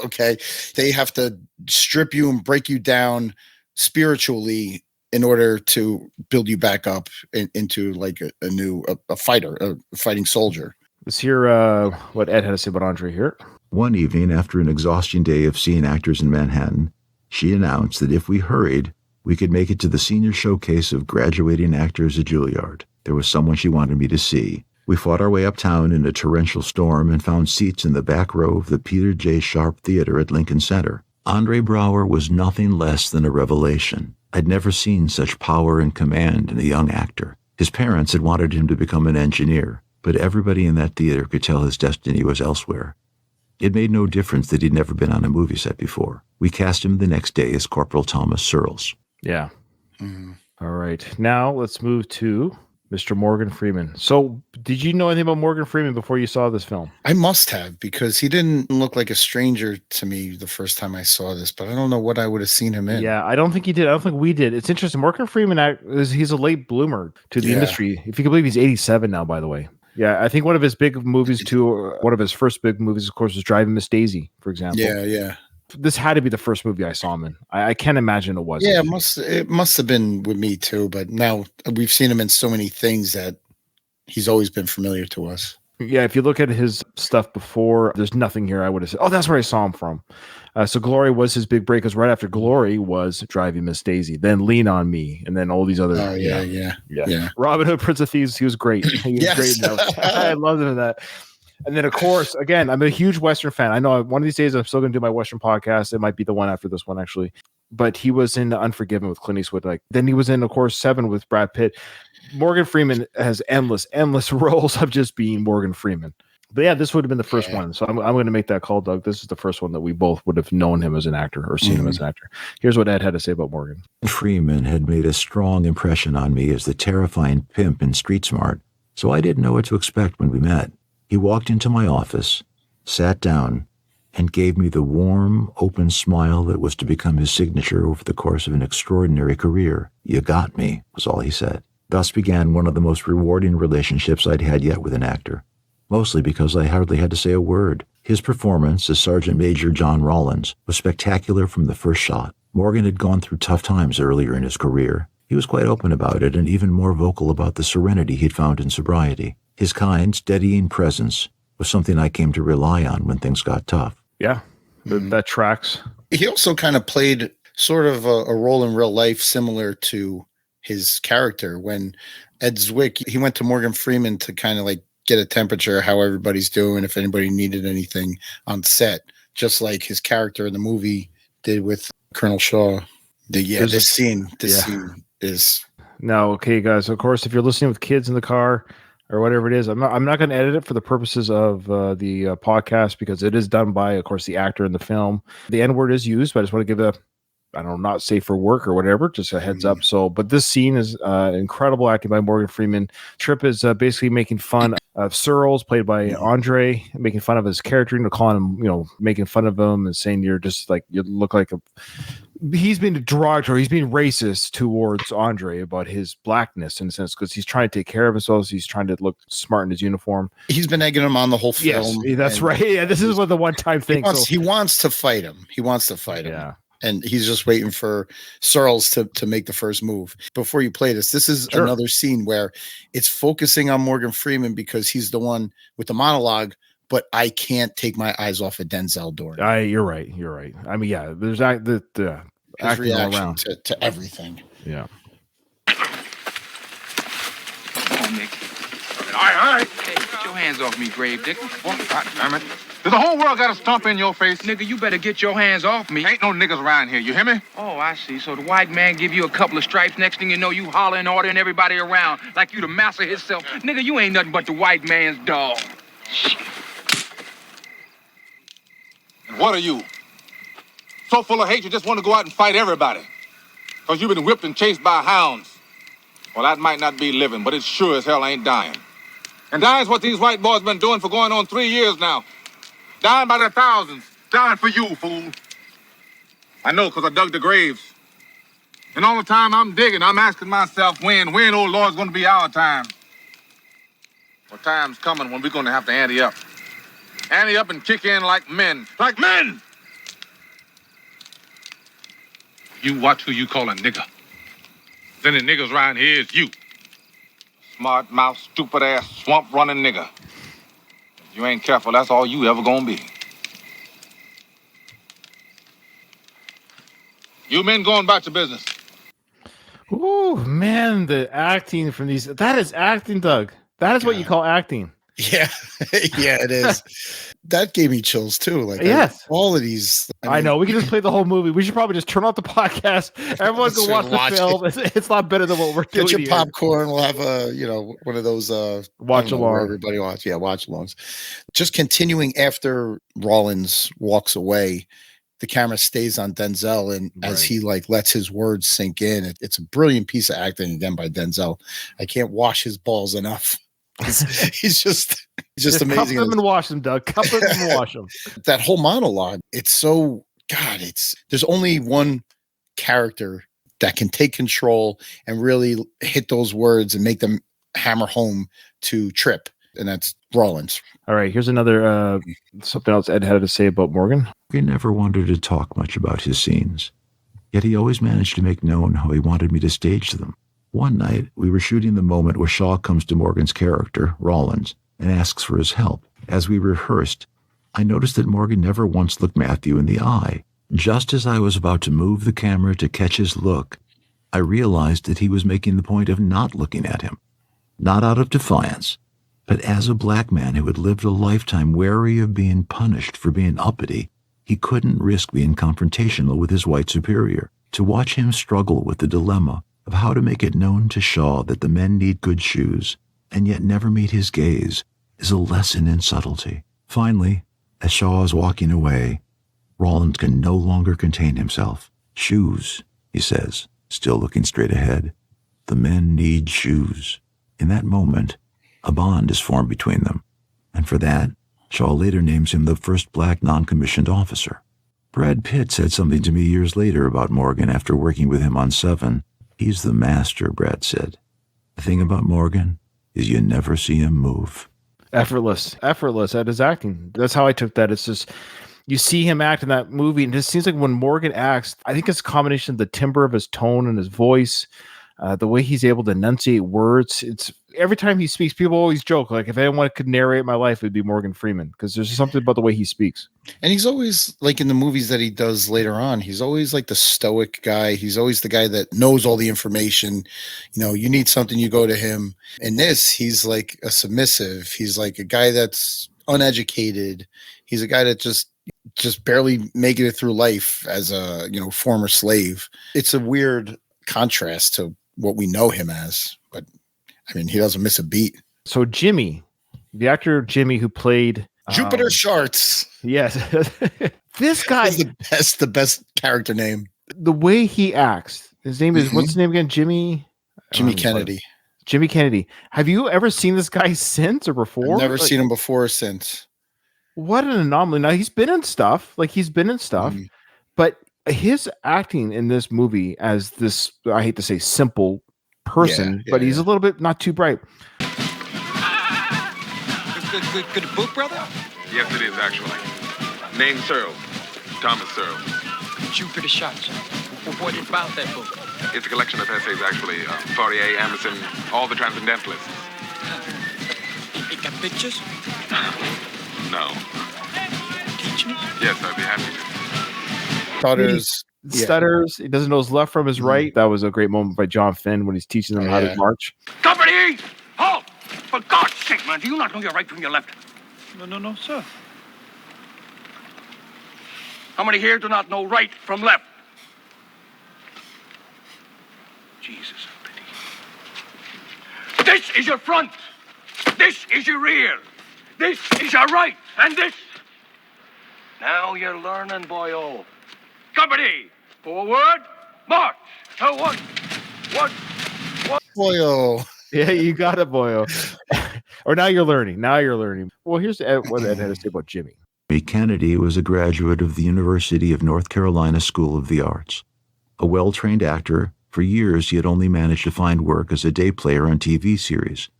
Okay, they have to strip you and break you down spiritually in order to build you back up into like a new fighter, a fighting soldier. Let's hear what Ed had to say about Andre here. One evening, after an exhausting day of seeing actors in Manhattan, she announced that if we hurried, we could make it to the senior showcase of graduating actors at Juilliard. There was someone she wanted me to see. We fought our way uptown in a torrential storm and found seats in the back row of the Peter J. Sharp Theater at Lincoln Center. Andre Braugher was nothing less than a revelation. I'd never seen such power and command in a young actor. His parents had wanted him to become an engineer, but everybody in that theater could tell his destiny was elsewhere. It made no difference that he'd never been on a movie set before. We cast him the next day as Corporal Thomas Searles. Yeah. All right. Now let's move to Mr. Morgan Freeman. So did you know anything about Morgan Freeman before you saw this film? I must have, because he didn't look like a stranger to me the first time I saw this, but I don't know what I would have seen him in. Yeah, I don't think he did. I don't think we did. It's interesting. Morgan Freeman, he's a late bloomer to the industry. If you can believe, he's 87 now, by the way. Yeah, I think one of his big movies too, one of his first big movies, of course, was Driving Miss Daisy, for example. Yeah. This had to be the first movie I saw him in. I can't imagine it wasn't. Yeah, it must have been with me too, but now we've seen him in so many things that he's always been familiar to us. Yeah, if you look at his stuff before, there's nothing here I would have said, oh, that's where I saw him from. So Glory was his big break, because right after Glory was Driving Miss Daisy, then Lean on Me, and then all these other. Oh, yeah. Robin Hood, Prince of Thieves, he was great. He was great in that. I loved him in that. And then, of course, again, I'm a huge Western fan. I know one of these days I'm still going to do my Western podcast. It might be the one after this one, actually. But he was in Unforgiven with Clint Eastwood. Then he was in, of course, Seven with Brad Pitt. Morgan Freeman has endless roles of just being Morgan Freeman. But yeah, this would have been the first one. So I'm going to make that call, Doug. This is the first one that we both would have known him as an actor or seen him as an actor. Here's what Ed had to say about Morgan. Freeman had made a strong impression on me as the terrifying pimp in Street Smart, so I didn't know what to expect when we met. He walked into my office, sat down, and gave me the warm, open smile that was to become his signature over the course of an extraordinary career. "You got me," was all he said. Thus began one of the most rewarding relationships I'd had yet with an actor, mostly because I hardly had to say a word. His performance as Sergeant Major John Rawlins was spectacular from the first shot. Morgan had gone through tough times earlier in his career. He was quite open about it and even more vocal about the serenity he'd found in sobriety. His kind, steadying presence was something I came to rely on when things got tough. Yeah, that tracks. He also kind of played sort of a role in real life similar to his character. When Ed Zwick, he went to Morgan Freeman to kind of like get a temperature, how everybody's doing, if anybody needed anything on set, just like his character in the movie did with Colonel Shaw. This scene is... Now, okay, guys, of course, if you're listening with kids in the car or whatever it is, I'm not going to edit it for the purposes of the podcast, because it is done by, of course, the actor in the film. The N-word is used, but I just want to give not safe for work or whatever, just a heads up. So, but this scene is incredible acting by Morgan Freeman. Trip is basically making fun of Searles, played by Andre, making fun of his character, calling him, making fun of him and saying you're just like, you look like a he's being derogatory. He's being racist towards Andre about his blackness in a sense, because he's trying to take care of himself. He's trying to look smart in his uniform. He's been egging him on the whole film. Yes, that's right. Yeah, this is what the one-time thing. He wants to fight him. He wants to fight him. Yeah. And he's just waiting for Searles to make the first move. Before you play this is another scene where it's focusing on Morgan Freeman because he's the one with the monologue, but I can't take my eyes off of Denzel during. You're right. You're right. I mean, yeah, there's the his reaction to everything. Yeah. Come on, Nick. All right. Hey, get your hands off me, grave digger. Damn it. Does the whole world got to stomp in your face? Nigga, you better get your hands off me. Ain't no niggas around here, you hear me? Oh, I see. So the white man give you a couple of stripes. Next thing you know, you hollering, ordering everybody around like you the master himself. Nigga, you ain't nothing but the white man's dog. And what are you? So full of hate you just want to go out and fight everybody. Because you've been whipped and chased by hounds. Well, that might not be living, but it sure as hell ain't dying. And dying's what these white boys been doing for going on 3 years now. Dying by the thousands. Dying for you, fool. I know, because I dug the graves. And all the time I'm digging, I'm asking myself when, oh Lord, is going to be our time. Well, time's coming when we're going to have to ante up. Ante up and kick in like men. Like men! You watch who you call a nigger. Then the niggers around here is you. Smart mouth, stupid ass, swamp running nigger. If you ain't careful, that's all you ever gonna be. You men going about your business. Ooh, man, the acting from these. That is acting, Doug. That is what you call acting. Yeah. Yeah, it is. That gave me chills too. Like, yes, all of these. I know. We can just play the whole movie. We should probably just turn off the podcast. Everyone go watch the film. It's not better than what we're doing. Get your popcorn. We'll have one of those watch along. Everybody watch. Yeah, watch alongs. Just continuing after Rawlins walks away, the camera stays on Denzel, and as he lets his words sink in, it's a brilliant piece of acting again by Denzel. I can't wash his balls enough. He's just amazing. Cup them and wash them, Doug. Cup them and wash them. That whole monologue, it's so there's only one character that can take control and really hit those words and make them hammer home to Trip, and that's Rawlins. All right, here's another something else Ed had to say about Morgan. He never wanted to talk much about his scenes, yet he always managed to make known how he wanted me to stage them. One night, we were shooting the moment where Shaw comes to Morgan's character, Rawlins, and asks for his help. As we rehearsed, I noticed that Morgan never once looked Matthew in the eye. Just as I was about to move the camera to catch his look, I realized that he was making the point of not looking at him. Not out of defiance, but as a black man who had lived a lifetime wary of being punished for being uppity, he couldn't risk being confrontational with his white superior. To watch him struggle with the dilemma of how to make it known to Shaw that the men need good shoes, and yet never meet his gaze, is a lesson in subtlety. Finally, as Shaw is walking away, Rawlins can no longer contain himself. Shoes, he says, still looking straight ahead. The men need shoes. In that moment, a bond is formed between them, and for that, Shaw later names him the first black non-commissioned officer. Brad Pitt said something to me years later about Morgan after working with him on Seven. He's the master, Brad said. The thing about Morgan is you never see him move. Effortless at his acting. That's how I took that. It's just, you see him act in that movie, and it just seems like when Morgan acts, I think it's a combination of the timbre of his tone and his voice, the way he's able to enunciate words. It's every time he speaks, people always joke, like, if anyone could narrate my life, it'd be Morgan Freeman, because there's something about the way he speaks. And he's always, like, in the movies that he does later on, he's always like the stoic guy. He's always the guy that knows all the information. You know, you need something, you go to him. In this, he's like a submissive. He's like a guy that's uneducated. He's a guy that just barely making it through life as a, former slave. It's a weird contrast to what we know him as, but I mean, he doesn't miss a beat. So Jimmy, the actor Jimmy, who played Jupiter Sharts. Yes. This guy is the best character name. The way he acts, his name is, what's his name again? Jimmy Kennedy. Jimmy Kennedy. Have you ever seen this guy since or before? I've never seen him before or since. What an anomaly. Now, he's been in stuff. But His acting in this movie as this, I hate to say simple person, but he's a little bit not too bright. Good book, brother? Yes, it is, actually. Name Searle. Thomas Searle. Jupiter Shots. What about that book? It's a collection of essays, actually. Fourier, Emerson, all the transcendentalists. It got pictures? No. Teach me? Yes, I'd be happy to. Stutters. He doesn't know his left from his right. That was a great moment by John Finn when he's teaching them how to march. Company! Halt! For God's sake, man, do you not know your right from your left? No, sir. How many here do not know right from left? Jesus, how pity. This is your front. This is your rear. This is your right. And this. Now you're learning, boyo. Company, forward, march. One. Boyo. Yeah, you got it, boyo. Or now you're learning. Well, here's what Ed had to say about Jimmy. Kennedy was a graduate of the University of North Carolina School of the Arts. A well-trained actor, for years he had only managed to find work as a day player on TV series.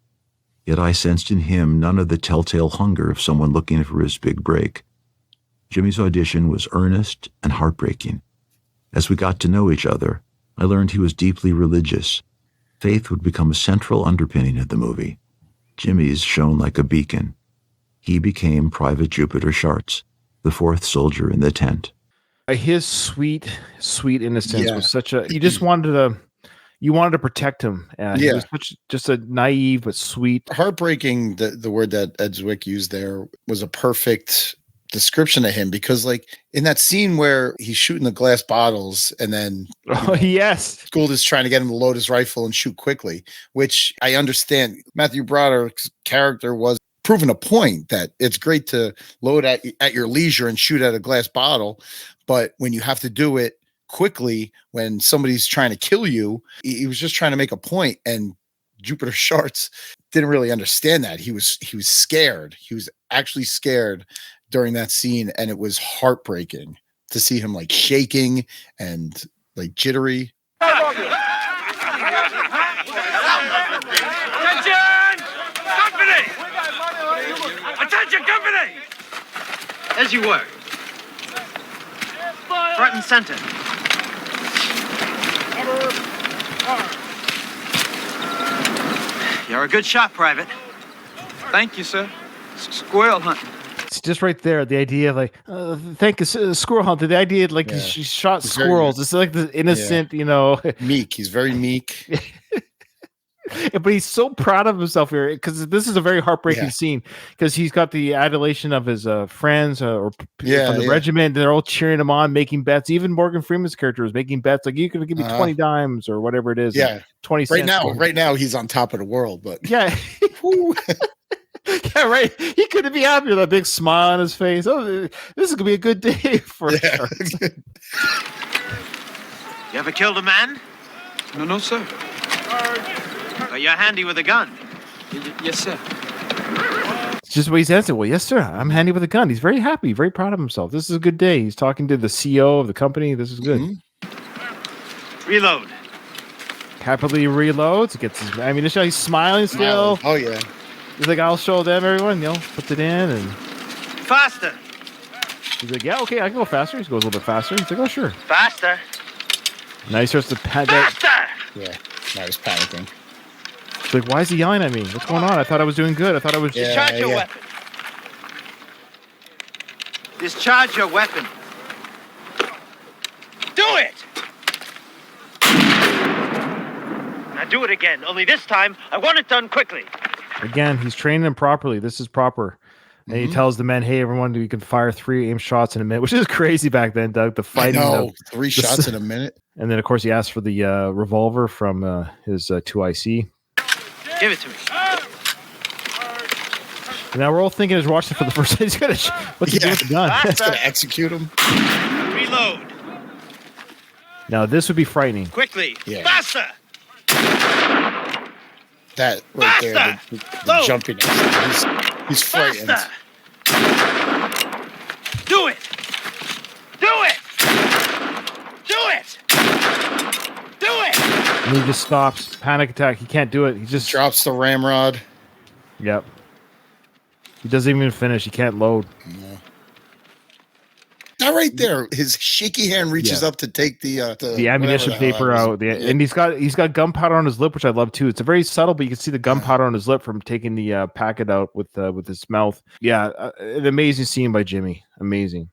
Yet I sensed in him none of the telltale hunger of someone looking for his big break. Jimmy's audition was earnest and heartbreaking. As we got to know each other, I learned he was deeply religious. Faith would become a central underpinning of the movie. Jimmy's shone like a beacon. He became Private Jupiter Sharts, the fourth soldier in the tent. His sweet innocence was such a. You just wanted to protect him. He was just a naive but sweet. Heartbreaking. The word that Ed Zwick used there was a perfect description of him, because like in that scene where he's shooting the glass bottles and then Gould is trying to get him to load his rifle and shoot quickly, which I understand Matthew Broderick's character was proving a point that it's great to load at your leisure and shoot at a glass bottle, but when you have to do it quickly when somebody's trying to kill you, he was just trying to make a point. And Jupiter Sharts didn't really understand that. He was scared. He was actually scared during that scene, and it was heartbreaking to see him like shaking and like jittery. Attention! Company! Attention, company! As you were. Front and center. You're a good shot, Private. Thank you, sir. Squirrel hunting. It's just right there. The idea of like, thank you, squirrel hunter. The idea of like she shot squirrels. It's like the innocent, meek. He's very meek. But he's so proud of himself here, because this is a very heartbreaking scene, because he's got the adulation of his friends from the regiment. They're all cheering him on, making bets. Even Morgan Freeman's character is making bets. Like, you could give me 20 dimes or whatever it is. Yeah. 20 cents. Right now he's on top of the world, but yeah. Yeah, right. He couldn't be happier. That big smile on his face. Oh, this is gonna be a good day for sure. You ever killed a man? No, sir. But you're handy with a gun. Yes, sir. It's just what he's answering. Well, yes, sir. I'm handy with a gun. He's very happy, very proud of himself. This is a good day. He's talking to the CEO of the company. This is good. Mm-hmm. Reload. Happily reloads. Gets his ammunition. He's smiling still. Oh yeah. He's like, I'll show them, everyone. Puts it in and faster. He's like, yeah, okay, I can go faster. He goes a little bit faster. He's like, oh, sure. Faster. Now he starts to panic. Yeah, now he's panicking. He's like, why is he yelling at me? What's going on? I thought I was doing good. I thought I was. Discharge your weapon. Discharge your weapon. Do it. Now do it again. Only this time, I want it done quickly. Again, he's training them properly. This is proper. And he tells the men, hey, everyone, you can fire 3 aim shots in a minute, which is crazy back then, Doug. The fighting. I know, 3 shots in a minute. And then, of course, he asked for the revolver from his 2IC. Give it to me. And now we're all thinking as we're watching it for the first time, he's going to, what's he doing with the gun? He's going to execute him. Reload. Now, this would be frightening. Quickly. Yeah. Faster. That right there, the jumping. He's frightened. Do it. Do it. And he just stops. Panic attack. He can't do it. He just drops the ramrod. Yep. He doesn't even finish. He can't load. No. Now right there, his shaky hand reaches up to take the ammunition paper out. And he's got gunpowder on his lip, which I love too. It's a very subtle, but you can see the gunpowder on his lip from taking the packet out with his mouth. Yeah, an amazing scene by Jimmy. Amazing.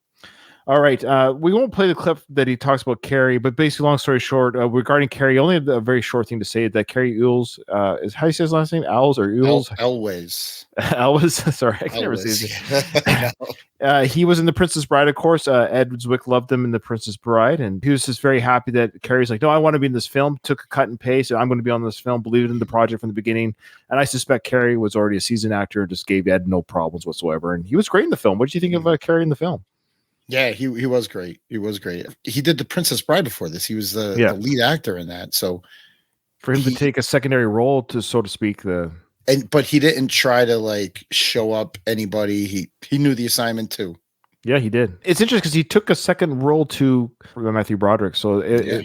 All right, we won't play the clip that he talks about Carrie, but basically, long story short, regarding Carrie, only a very short thing to say that Carrie Ewells is how you say his last name, Owls or Ewells? Elwes. Elwes. Sorry, I can never say it. He was in The Princess Bride, of course. Ed Zwick loved him in The Princess Bride, and he was just very happy that Carrie's like, no, I want to be in this film. Took a cut and paste, and I'm going to be on this film. Believed in the project from the beginning, and I suspect Carrie was already a seasoned actor and just gave Ed no problems whatsoever. And he was great in the film. What did you think of Carrie in the film? Yeah, he was great. He was great. He did The Princess Bride before this. He was the lead actor in that. So for him to take a secondary role, to so to speak, but he didn't try to like show up anybody. He knew the assignment too. Yeah, he did. It's interesting because he took a second role to Matthew Broderick, so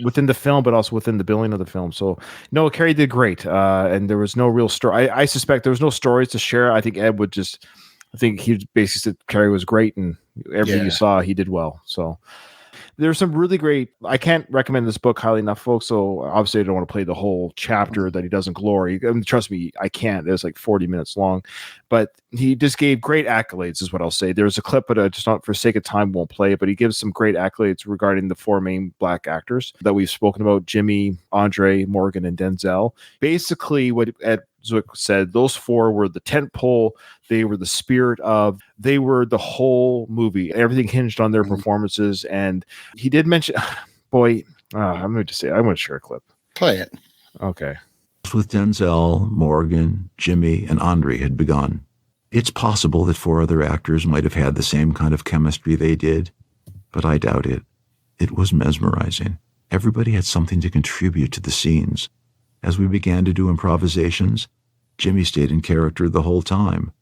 within the film, but also within the billing of the film. So no, Carrie did great, and there was no real story. I suspect there was no stories to share. I think Ed would just. I think he basically said Carrie was great, and everything you saw, he did well. So there's some really great. I can't recommend this book highly enough, folks. So obviously, I don't want to play the whole chapter that he does in Glory. I mean, trust me, I can't. It's like 40 minutes long, but he just gave great accolades, is what I'll say. There's a clip, but I just not for sake of time won't play it. But he gives some great accolades regarding the four main black actors that we've spoken about: Jimmy, Andre, Morgan, and Denzel. Basically, what Ed Zwick said, those four were the tent pole. They were the spirit of. They were the whole movie. Everything hinged on their performances. And he did mention, boy, I'm going to say, I'm going to share a clip. Play it. Okay. With Denzel, Morgan, Jimmy, and Andre had begun. It's possible that four other actors might have had the same kind of chemistry they did, but I doubt it. It was mesmerizing. Everybody had something to contribute to the scenes. As we began to do improvisations, Jimmy stayed in character the whole time.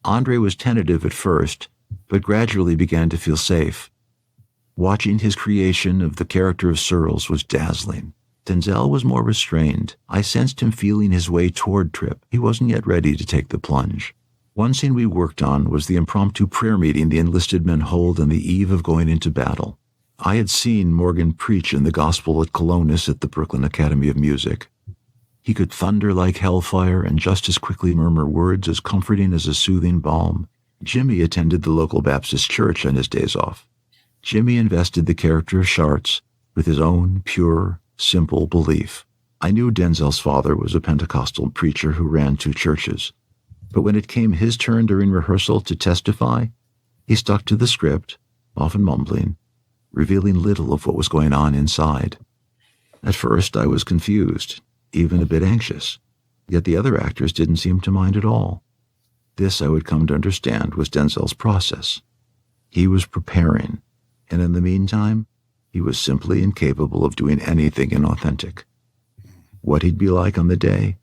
Andre was tentative at first, but gradually began to feel safe. Watching his creation of the character of Searles was dazzling. Denzel was more restrained. I sensed him feeling his way toward Trip. He wasn't yet ready to take the plunge. One scene we worked on was the impromptu prayer meeting the enlisted men hold on the eve of going into battle. I had seen Morgan preach in the gospel at Colonus at the Brooklyn Academy of Music. He could thunder like hellfire and just as quickly murmur words as comforting as a soothing balm. Jimmy attended the local Baptist church on his days off. Jimmy invested the character of Sharts with his own pure, simple belief. I knew Denzel's father was a Pentecostal preacher who ran two churches. But when it came his turn during rehearsal to testify, he stuck to the script, often mumbling, revealing little of what was going on inside. At first, I was confused, even a bit anxious, yet the other actors didn't seem to mind at all. This, I would come to understand, was Denzel's process. He was preparing, and in the meantime, he was simply incapable of doing anything inauthentic. What he'd be like on the day,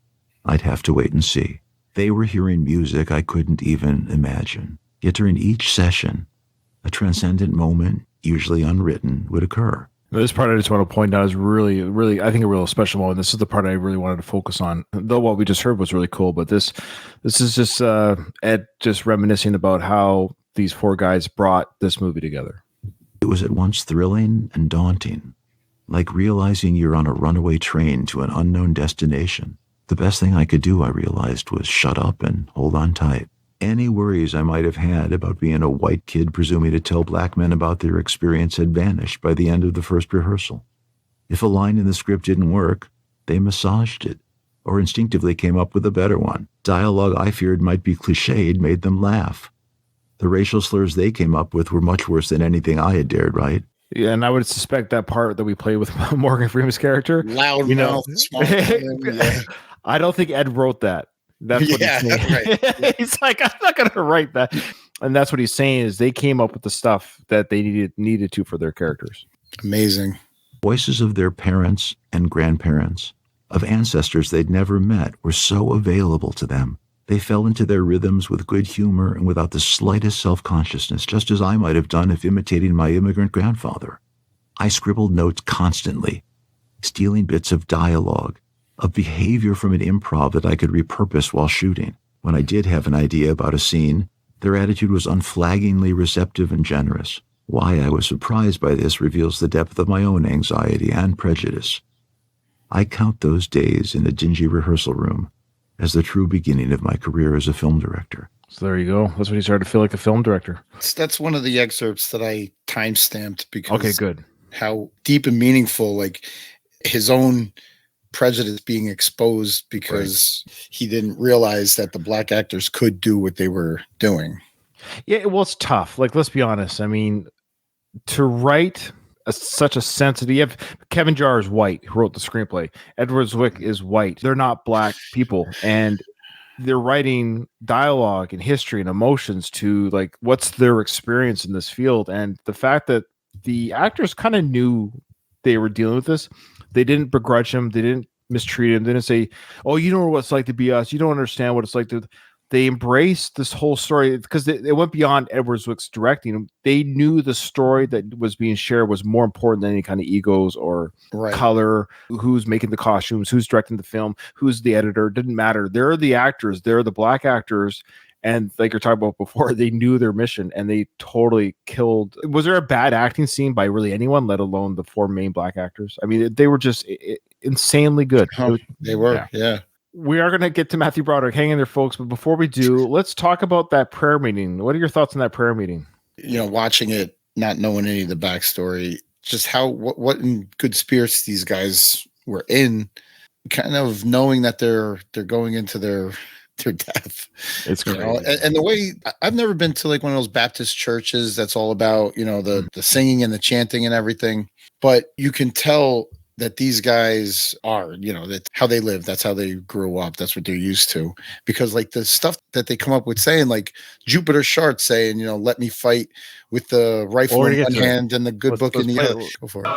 I'd have to wait and see. They were hearing music I couldn't even imagine. Yet during each session, a transcendent moment, usually unwritten, would occur. This part I just want to point out is really, really, I think a real special moment. This is the part I really wanted to focus on. Though what we just heard was really cool, but this is just Ed just reminiscing about how these four guys brought this movie together. It was at once thrilling and daunting, like realizing you're on a runaway train to an unknown destination. The best thing I could do, I realized, was shut up and hold on tight. Any worries I might have had about being a white kid presuming to tell black men about their experience had vanished by the end of the first rehearsal. If a line in the script didn't work, they massaged it, or instinctively came up with a better one. Dialogue I feared might be cliched made them laugh. The racial slurs they came up with were much worse than anything I had dared write. Yeah, and I would suspect that part that we played with Morgan Freeman's character. Loud mouth, small I don't think Ed wrote that. That's what he's saying. Right. He's like, I'm not going to write that. And that's what he's saying is they came up with the stuff that they needed to for their characters. Amazing. Voices of their parents and grandparents, of ancestors they'd never met, were so available to them. They fell into their rhythms with good humor and without the slightest self-consciousness, just as I might have done if imitating my immigrant grandfather. I scribbled notes constantly, stealing bits of dialogue, of behavior from an improv that I could repurpose while shooting. When I did have an idea about a scene, their attitude was unflaggingly receptive and generous. Why I was surprised by this reveals the depth of my own anxiety and prejudice. I count those days in a dingy rehearsal room as the true beginning of my career as a film director. So there you go. That's when he started to feel like a film director. That's one of the excerpts that I time-stamped because okay, good. How deep and meaningful, like his own prejudice being exposed because he didn't realize that the black actors could do what they were doing. Yeah, well, it's tough. Like, let's be honest. I mean, to write such a sensitive, you have Kevin Jarre is white, who wrote the screenplay. Ed Zwick is white. They're not black people. And they're writing dialogue and history and emotions to like what's their experience in this field. And the fact that the actors kind of knew they were dealing with this, they didn't begrudge him, they didn't mistreat him, they didn't say, oh, you know what it's like to be us, you don't understand what it's like to. They embraced this whole story because it went beyond Edward Zwick's directing. They knew the story that was being shared was more important than any kind of egos or color, who's making the costumes, who's directing the film, who's the editor. It didn't matter. They're the actors. They're the black actors. And like you're talking about before, they knew their mission and they totally killed. Was there a bad acting scene by really anyone, let alone the four main black actors? I mean, they were just insanely good. They were, yeah. We are going to get to Matthew Broderick. Hang in there, folks. But before we do, let's talk about that prayer meeting. What are your thoughts on that prayer meeting? You know, watching it, not knowing any of the backstory, just what in good spirits these guys were in, kind of knowing that they're going into their death. It's crazy. You know? And the way I've never been to like one of those Baptist churches that's all about, you know, the singing and the chanting and everything, but you can tell that these guys are, you know, that how they live, that's how they grew up, that's what they're used to. Because like the stuff that they come up with saying, like Jupiter Sharp saying, you know, let me fight with the rifle in one hand and the good book in the other. Go for it.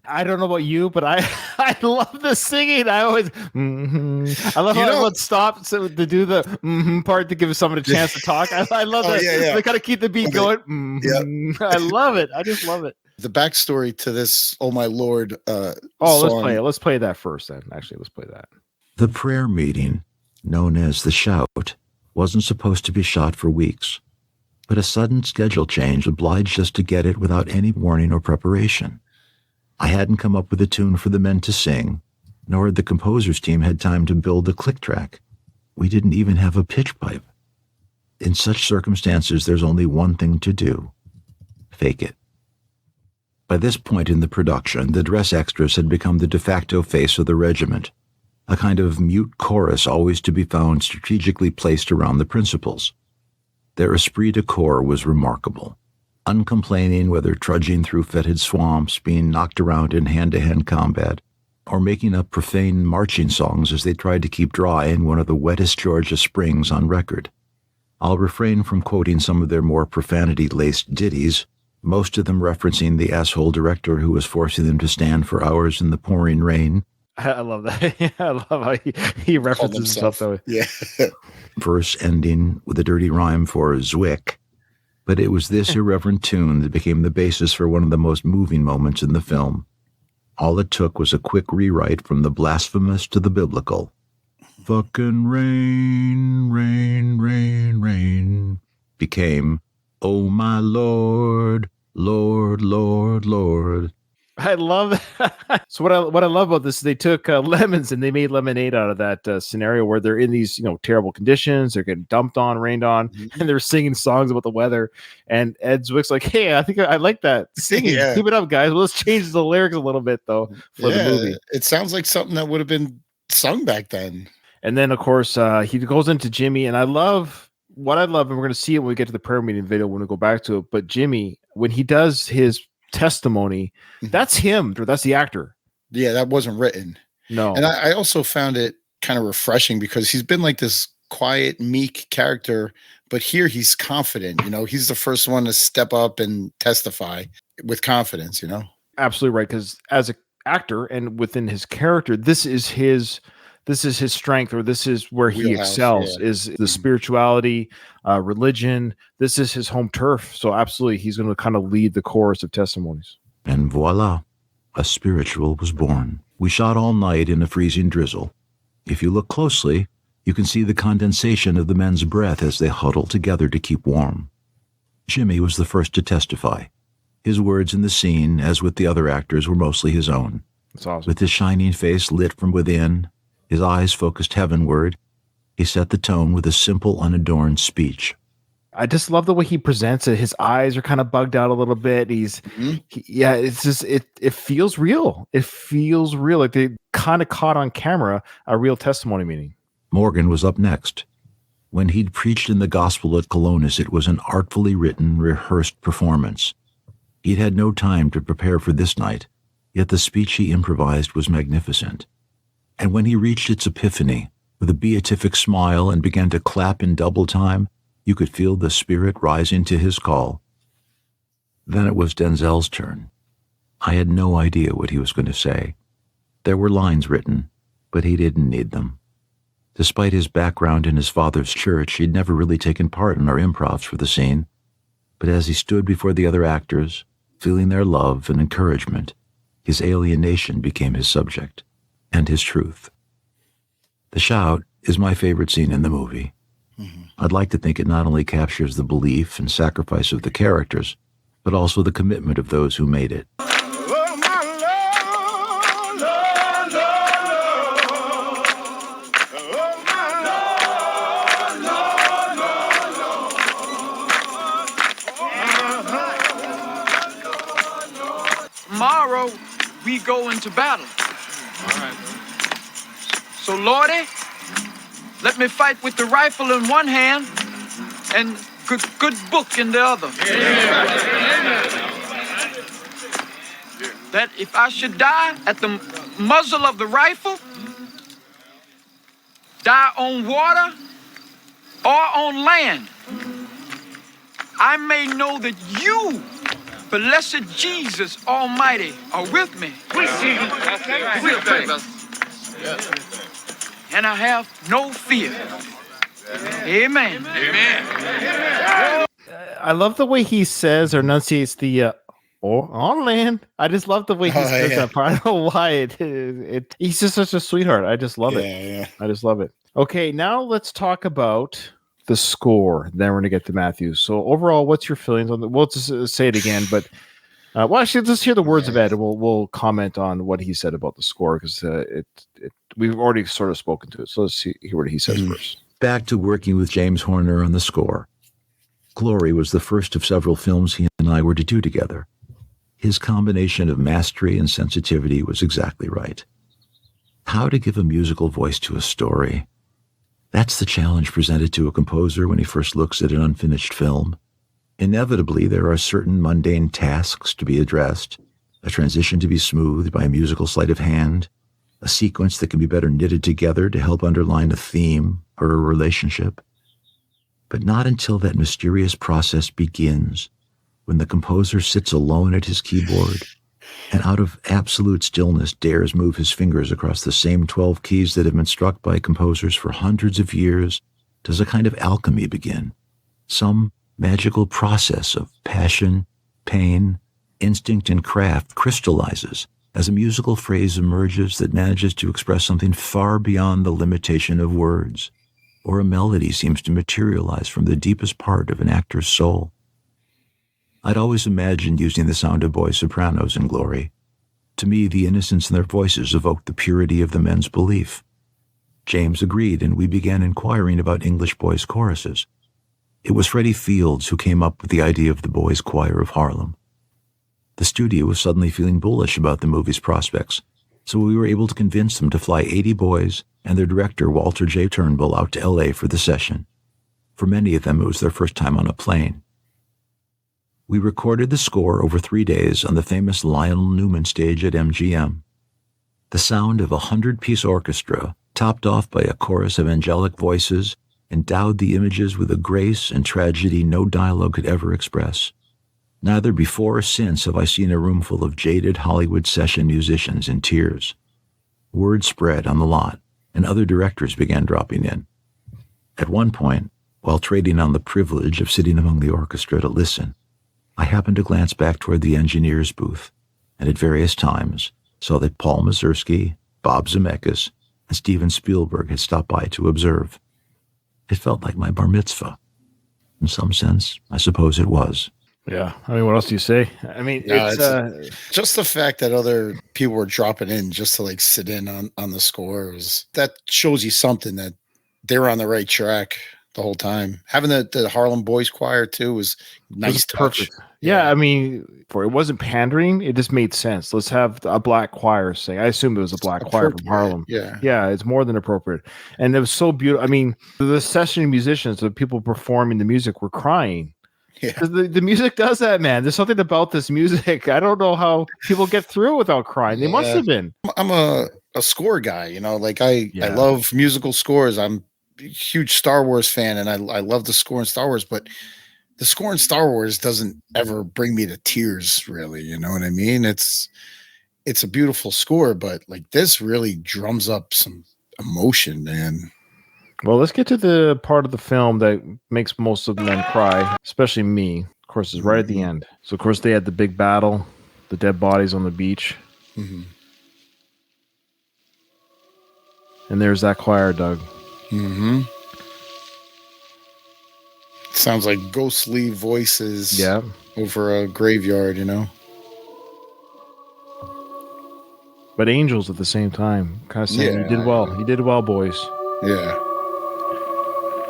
I don't know about you, but I love the singing. I always I love how everyone stops to do the part to give someone a chance to talk. I love that. Yeah. They kind of keep the beat going. I love it. I just love it. The backstory to this, oh my Lord. Let's play it. Let's play that first then. Actually, let's play that. The prayer meeting, known as the Shout, wasn't supposed to be shot for weeks, but a sudden schedule change obliged us to get it without any warning or preparation. I hadn't come up with a tune for the men to sing, nor had the composer's team had time to build a click track. We didn't even have a pitch pipe. In such circumstances, there's only one thing to do: fake it. By this point in the production, the dress extras had become the de facto face of the regiment, a kind of mute chorus always to be found strategically placed around the principals. Their esprit de corps was remarkable. Uncomplaining whether trudging through fetid swamps, being knocked around in hand-to-hand combat, or making up profane marching songs as they tried to keep dry in one of the wettest Georgia springs on record. I'll refrain from quoting some of their more profanity-laced ditties, most of them referencing the asshole director who was forcing them to stand for hours in the pouring rain. I love that. Yeah, I love how he references himself that way. Yeah. Verse ending with a dirty rhyme for Zwick. But it was this irreverent tune that became the basis for one of the most moving moments in the film. All it took was a quick rewrite from the blasphemous to the biblical. Fucking rain, rain, rain, rain became, oh my Lord, Lord, Lord, Lord. I love that. So what I love about this is they took lemons and they made lemonade out of that scenario where they're in these, you know, terrible conditions. They're getting dumped on, rained on, and they're singing songs about the weather. And Ed Zwick's like, hey, I think I like that singing. Yeah. Keep it up, guys. Well, let's change the lyrics a little bit though for the movie. It sounds like something that would have been sung back then. And then of course he goes into Jimmy, and I love, and we're going to see it when we get to the prayer meeting video when we go back to it. But Jimmy, when he does his testimony, that's him, or that's the actor. Yeah, that wasn't written. No. And I also found it kind of refreshing because he's been like this quiet, meek character, but here he's confident. You know, he's the first one to step up and testify with confidence, you know? Absolutely right. Because as an actor and within his character, this is his this is his strength, or this is where he Wheelhouse, excels, yeah. is the spirituality, religion. This is his home turf. So absolutely, he's going to kind of lead the chorus of testimonies. And voila, a spiritual was born. We shot all night in a freezing drizzle. If you look closely, you can see the condensation of the men's breath as they huddle together to keep warm. Jimmy was the first to testify. His words in the scene, as with the other actors, were mostly his own. That's awesome. With his shining face lit from within, his eyes focused heavenward, he set the tone with a simple, unadorned speech. I just love the way he presents it. His eyes are kind of bugged out a little bit. It's just, it feels real. It feels real. Like they kind of caught on camera a real testimony meeting. Morgan was up next. When he'd preached in the gospel at Colonus, it was an artfully written, rehearsed performance. He'd had no time to prepare for this night, yet the speech he improvised was magnificent. And when he reached its epiphany, with a beatific smile and began to clap in double time, you could feel the spirit rising to his call. Then it was Denzel's turn. I had no idea what he was going to say. There were lines written, but he didn't need them. Despite his background in his father's church, he'd never really taken part in our improvs for the scene. But as he stood before the other actors, feeling their love and encouragement, his alienation became his subject, and his truth. The shout is my favorite scene in the movie. I'd like to think it not only captures the belief and sacrifice of the characters, but also the commitment of those who made it. Tomorrow, we go into battle. All right. So, Lordy, let me fight with the rifle in one hand and good book in the other. That if I should die at the muzzle of the rifle, die on water or on land, I may know that you, blessed Jesus Almighty, are with me. We see you. And I have no fear. Amen. I love the way he says or enunciates the on land. I just love the way he says that part. I don't know why he's just such a sweetheart. I just love it. I just love it. Okay, now let's talk about the score. Then we're going to get to Matthew. So overall, what's your feelings on the? We'll just say it again, but well, actually, let's hear the words of Ed, and we'll comment on what he said about the score because we've already sort of spoken to it. So let's hear what he says first. Back to working with James Horner on the score. Glory was the first of several films he and I were to do together. His combination of mastery and sensitivity was exactly right. How to give a musical voice to a story? That's the challenge presented to a composer when he first looks at an unfinished film. Inevitably, there are certain mundane tasks to be addressed, a transition to be smoothed by a musical sleight of hand, a sequence that can be better knitted together to help underline a theme or a relationship. But not until that mysterious process begins, when the composer sits alone at his keyboard and out of absolute stillness dares move his fingers across the same 12 keys that have been struck by composers for hundreds of years, does a kind of alchemy begin. Some magical process of passion, pain, instinct, and craft crystallizes as a musical phrase emerges that manages to express something far beyond the limitation of words, or a melody seems to materialize from the deepest part of an actor's soul. I'd always imagined using the sound of boy sopranos in Glory. To me, the innocence in their voices evoked the purity of the men's belief. James agreed, and we began inquiring about English boys' choruses. It was Freddie Fields who came up with the idea of the Boys' Choir of Harlem. The studio was suddenly feeling bullish about the movie's prospects, so we were able to convince them to fly 80 boys and their director, Walter J. Turnbull, out to L.A. for the session. For many of them, it was their first time on a plane. We recorded the score over 3 days on the famous Lionel Newman stage at MGM. The sound of a 100-piece orchestra, topped off by a chorus of angelic voices, endowed the images with a grace and tragedy no dialogue could ever express. Neither before or since have I seen a room full of jaded Hollywood session musicians in tears. Word spread on the lot. and other directors began dropping in. At one point, while trading on the privilege of sitting among the orchestra to listen, I happened to glance back toward the engineer's booth, and at various times saw that Paul Mazursky, Bob Zemeckis, and Steven Spielberg had stopped by to observe. It felt like my bar mitzvah. In some sense, I suppose it was. Yeah. I mean, what else do you say? I mean, it's just the fact that other people were dropping in just to like sit in on the score that shows you something, that they were on the right track the whole time. Having the Harlem Boys Choir too was nice touch. Perfect. Yeah, I mean, it wasn't pandering. It just made sense. Let's have a black choir sing. I assume it was a black choir from Harlem. Yeah, it's more than appropriate. And it was so beautiful. I mean, the session musicians, the people performing the music, were crying. Yeah. The music does that, man. There's something about this music. I don't know how people get through without crying. They must have been. I'm a score guy, like I love musical scores. I'm a huge Star Wars fan, and I love the score in Star Wars, but the score in Star Wars doesn't ever bring me to tears, really. You know what I mean? It's a beautiful score, but like this really drums up some emotion, man. Well, let's get to the part of the film that makes most of the men cry, especially me. Of course, it's right at the end. So, of course, they had the big battle, the dead bodies on the beach. Mm-hmm. And there's that choir, Doug. Mm-hmm. Sounds like ghostly voices over a graveyard, But angels at the same time. Kind of saying, you did well. You did well, boys. Yeah.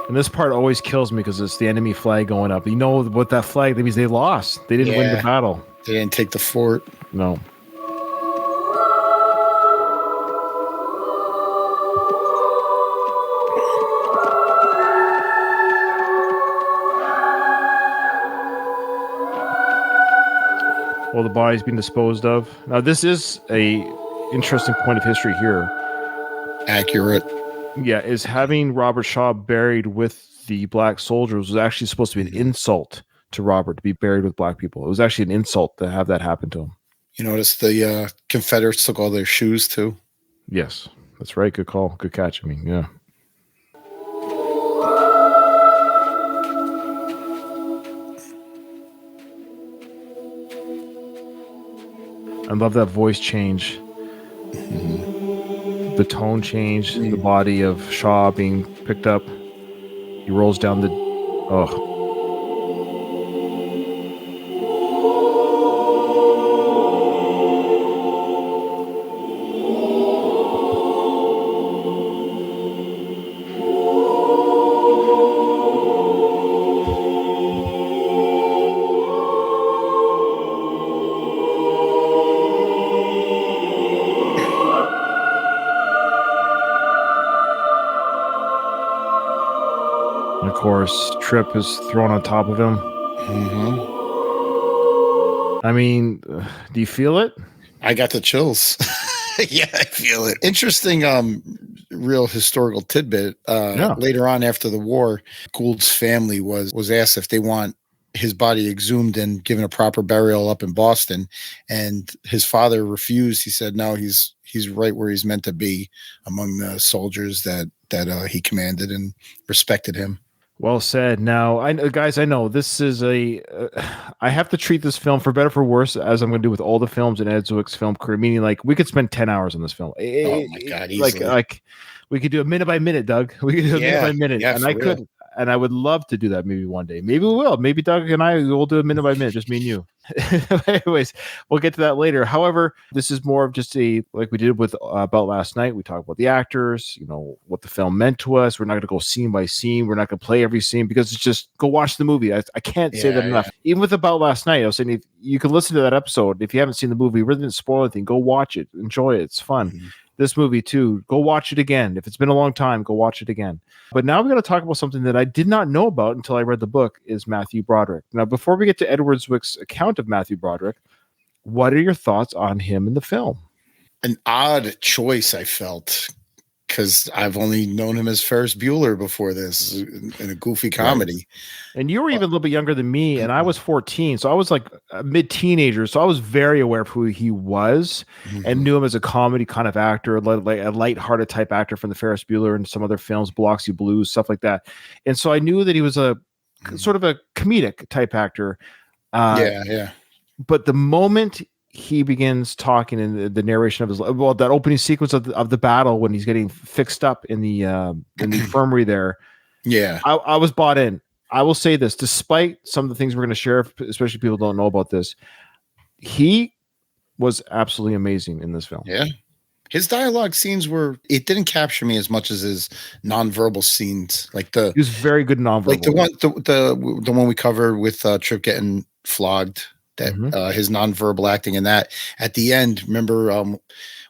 And this part always kills me because it's the enemy flag going up. You know what that flag, that means they lost. They didn't win the battle. They didn't take the fort. No. Well, the body's being disposed of. Now, this is a interesting point of history here. Accurate. Yeah, is having Robert Shaw buried with the black soldiers was actually supposed to be an insult to Robert, to be buried with black people. It was actually an insult to have that happen to him. You notice the Confederates took all their shoes, too? Yes, that's right. Good call. Good catch. I mean, yeah. I love that voice change. The tone change, the body of Shaw being picked up. He rolls down the... Oh. Of course, Trip is thrown on top of him. Mm-hmm. I mean, do you feel it? I got the chills. Yeah, I feel it. Interesting, real historical tidbit. Later on, after the war, Gould's family was asked if they want his body exhumed and given a proper burial up in Boston, and his father refused. He said, "No, he's right where he's meant to be, among the soldiers that he commanded, and respected him." Well said. Now, I know this is I have to treat this film, for better or for worse, as I'm going to do with all the films in Ed Zwick's film career, meaning like we could spend 10 hours on this film. Oh my God, easily. Like we could do a minute by minute, Doug. We could do a minute by minute. Yeah, and I would love to do that maybe one day. Maybe we will. Maybe Doug and I will do a minute by minute, just me and you. Anyways, we'll get to that later. However, this is more of just like we did with About Last Night. We talked about the actors, what the film meant to us. We're not going to go scene by scene. We're not going to play every scene because it's just go watch the movie. I can't say that enough. Even with About Last Night, I was saying, if you can listen to that episode. If you haven't seen the movie, we really didn't spoil anything. Go watch it. Enjoy it. It's fun. Mm-hmm. This movie too, go watch it again. If it's been a long time, go watch it again. But now we're going to talk about something that I did not know about until I read the book, is Matthew Broderick. Now, before we get to Edward Zwick's account of Matthew Broderick, what are your thoughts on him in the film? An odd choice, I felt, because I've only known him as Ferris Bueller before this in a goofy comedy. And you were even a little bit younger than me, and I was 14, so I was like a mid-teenager, so I was very aware of who he was and knew him as a comedy kind of actor, like a lighthearted type actor from the Ferris Bueller and some other films, Biloxi Blues, stuff like that. And so I knew that he was a sort of a comedic type actor. But the moment he begins talking in the narration of his, well, that opening sequence of the battle when he's getting fixed up in the infirmary there, I was bought in. I will say this, despite some of the things we're going to share, especially people don't know about this, he was absolutely amazing in this film. Yeah. His dialogue scenes it didn't capture me as much as his nonverbal scenes. He was very good nonverbal. Like the one we covered with Trip getting flogged, that his nonverbal acting in that. At the end, remember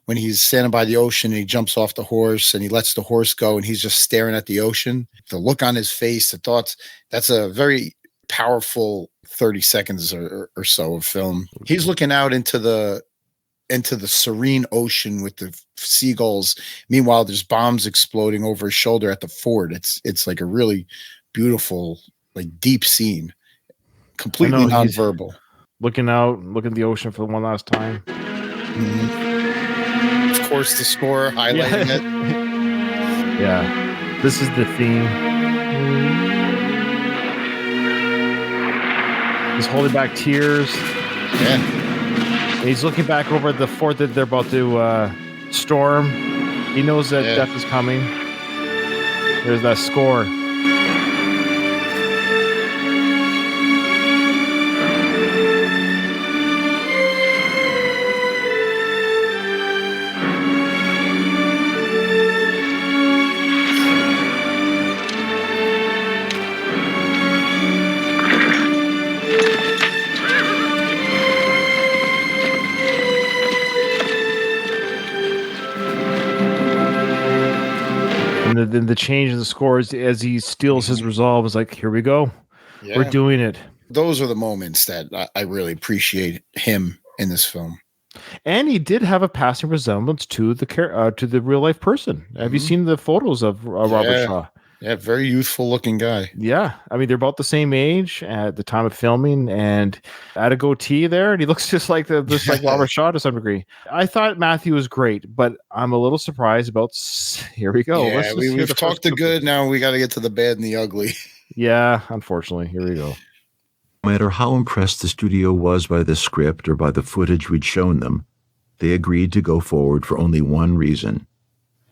when he's standing by the ocean and he jumps off the horse and he lets the horse go and he's just staring at the ocean, the look on his face, the thoughts, that's a very powerful 30 seconds or so of film. He's looking out into the serene ocean with the seagulls. Meanwhile, there's bombs exploding over his shoulder at the fort. It's like a really beautiful, like deep scene, completely nonverbal. Looking at the ocean for one last time. Of course, the score highlighting it. Yeah, this is the theme. He's holding back tears. Yeah. And he's looking back over at the fort that they're about to storm. He knows that death is coming. There's that score. And then the change in the scores as he steals his resolve is like, here we go. Yeah. We're doing it. Those are the moments that I really appreciate him in this film. And he did have a passing resemblance to the real life person. Have you seen the photos of Robert Shaw? Yeah, very youthful looking guy. Yeah. I mean, they're about the same age at the time of filming and had a goatee there. And he looks just like Robert Shaw to some degree. I thought Matthew was great, but I'm a little surprised about, here we go. Yeah, we've talked the good. Now we got to get to the bad and the ugly. Yeah, unfortunately. Here we go. No matter how impressed the studio was by the script or by the footage we'd shown them, they agreed to go forward for only one reason.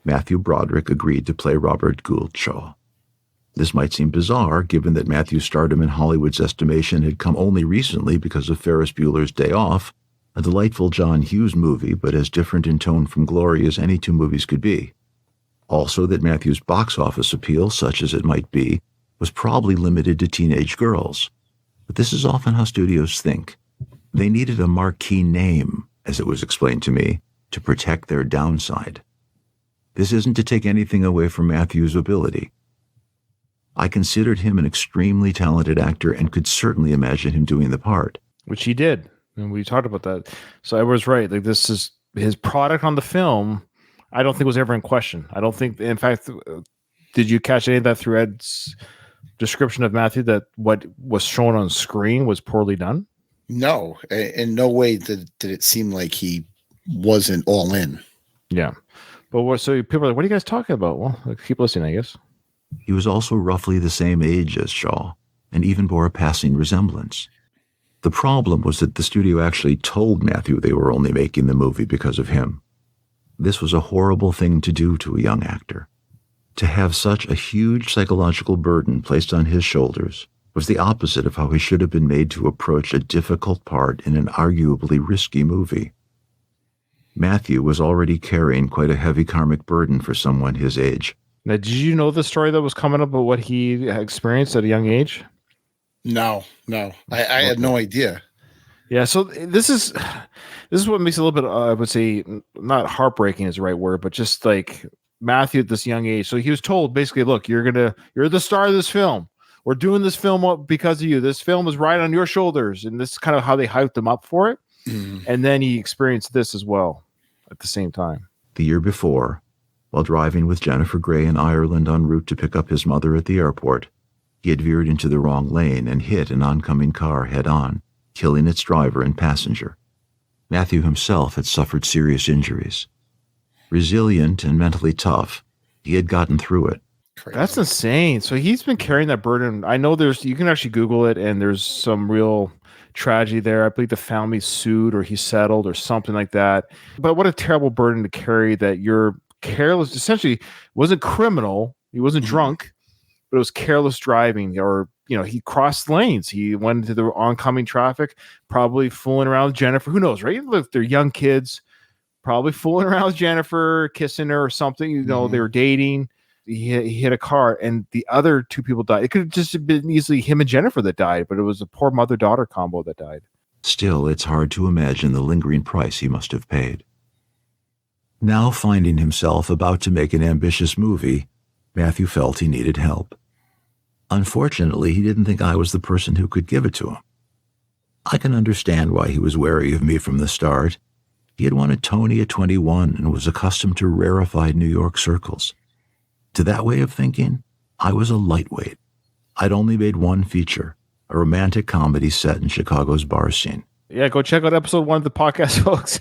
Matthew Broderick agreed to play Robert Gould Shaw. This might seem bizarre, given that Matthew's stardom in Hollywood's estimation had come only recently because of Ferris Bueller's Day Off, a delightful John Hughes movie, but as different in tone from Glory as any two movies could be. Also that Matthew's box office appeal, such as it might be, was probably limited to teenage girls. But this is often how studios think. They needed a marquee name, as it was explained to me, to protect their downside. This isn't to take anything away from Matthew's ability. I considered him an extremely talented actor and could certainly imagine him doing the part. Which he did. And we talked about that. So I was right. Like, this is his product on the film. I don't think was ever in question. I don't think, in fact, did you catch any of that through Ed's description of Matthew, that what was shown on screen was poorly done? No, in no way did it seem like he wasn't all in. Yeah. But so people are like, what are you guys talking about? Well, keep listening, I guess. He was also roughly the same age as Shaw, and even bore a passing resemblance. The problem was that the studio actually told Matthew they were only making the movie because of him. This was a horrible thing to do to a young actor. To have such a huge psychological burden placed on his shoulders was the opposite of how he should have been made to approach a difficult part in an arguably risky movie. Matthew was already carrying quite a heavy karmic burden for someone his age. Now, did you know the story that was coming up about what he experienced at a young age? No. I had no idea. Yeah, so this is what makes it a little bit, I would say, not heartbreaking is the right word, but just like Matthew at this young age. So he was told basically, look, you're the star of this film. We're doing this film because of you. This film is right on your shoulders. And this is kind of how they hyped him up for it. Mm-hmm. And then he experienced this as well at the same time. The year before, While driving with Jennifer Grey in Ireland en route to pick up his mother at the airport, he had veered into the wrong lane and hit an oncoming car head-on, killing its driver and passenger. Matthew himself had suffered serious injuries. Resilient and mentally tough, he had gotten through it. Crazy. That's insane. So he's been carrying that burden. I know you can actually Google it, and there's some real tragedy there. I believe the family sued or he settled or something like that. But what a terrible burden to carry, that you're careless. Essentially, wasn't criminal. He wasn't drunk, but it was careless driving, or he crossed lanes. He went into the oncoming traffic, probably fooling around with Jennifer. Who knows, right? Look, they're young kids, probably fooling around with Jennifer, kissing her or something. They were dating. He hit a car, and the other two people died. It could have just been easily him and Jennifer that died, but it was a poor mother-daughter combo that died. Still, it's hard to imagine the lingering price he must have paid. Now finding himself about to make an ambitious movie, Matthew felt he needed help. Unfortunately, he didn't think I was the person who could give it to him. I can understand why he was wary of me from the start. He had won a Tony at 21 and was accustomed to rarefied New York circles. To that way of thinking, I was a lightweight. I'd only made one feature, a romantic comedy set in Chicago's bar scene. Yeah, go check out episode 1 of the podcast, folks,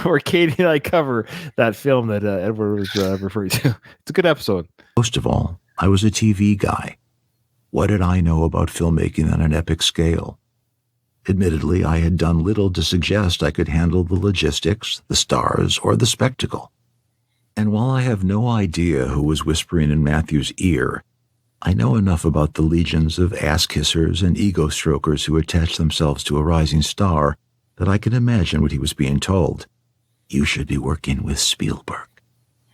where Katie and I cover that film that Edward was referring to. It's a good episode. Most of all, I was a TV guy. What did I know about filmmaking on an epic scale? Admittedly, I had done little to suggest I could handle the logistics, the stars, or the spectacle. And while I have no idea who was whispering in Matthew's ear, I know enough about the legions of ass-kissers and ego-strokers who attach themselves to a rising star that I can imagine what he was being told. You should be working with Spielberg.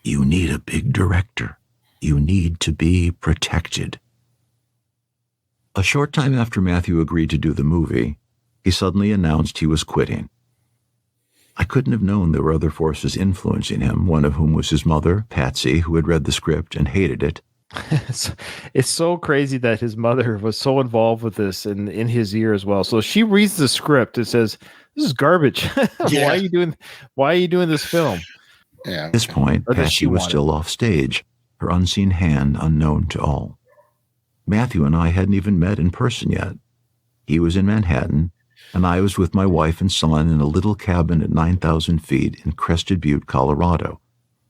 You need a big director. You need to be protected. A short time after Matthew agreed to do the movie, he suddenly announced he was quitting. I couldn't have known there were other forces influencing him, one of whom was his mother, Patsy, who had read the script and hated it. It's so crazy that his mother was so involved with this and in his ear as well. So she reads the script and says, "This is garbage. Yeah. Why are you doing this film?" Yeah. At this point, Patsy was still off stage, her unseen hand unknown to all. Matthew and I hadn't even met in person yet. He was in Manhattan, and I was with my wife and son in a little cabin at 9,000 feet in Crested Butte, Colorado.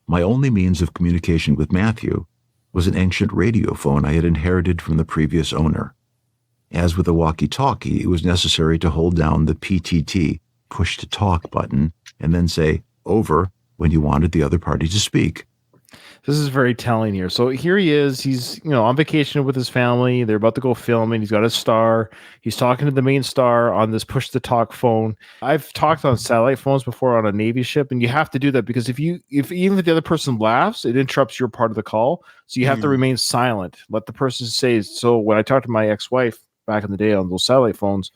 My only means of communication with Matthew was an ancient radio phone I had inherited from the previous owner. As with a walkie-talkie, it was necessary to hold down the PTT, push-to-talk button, and then say, over, when you wanted the other party to speak. This is very telling here. So here he is. He's, on vacation with his family. They're about to go filming. He's got a star. He's talking to the main star on this push-to-talk phone. I've talked on satellite phones before on a Navy ship, and you have to do that because if even if the other person laughs, it interrupts your part of the call. So you have to remain silent. Let the person say. So when I talked to my ex-wife back in the day on those satellite phones,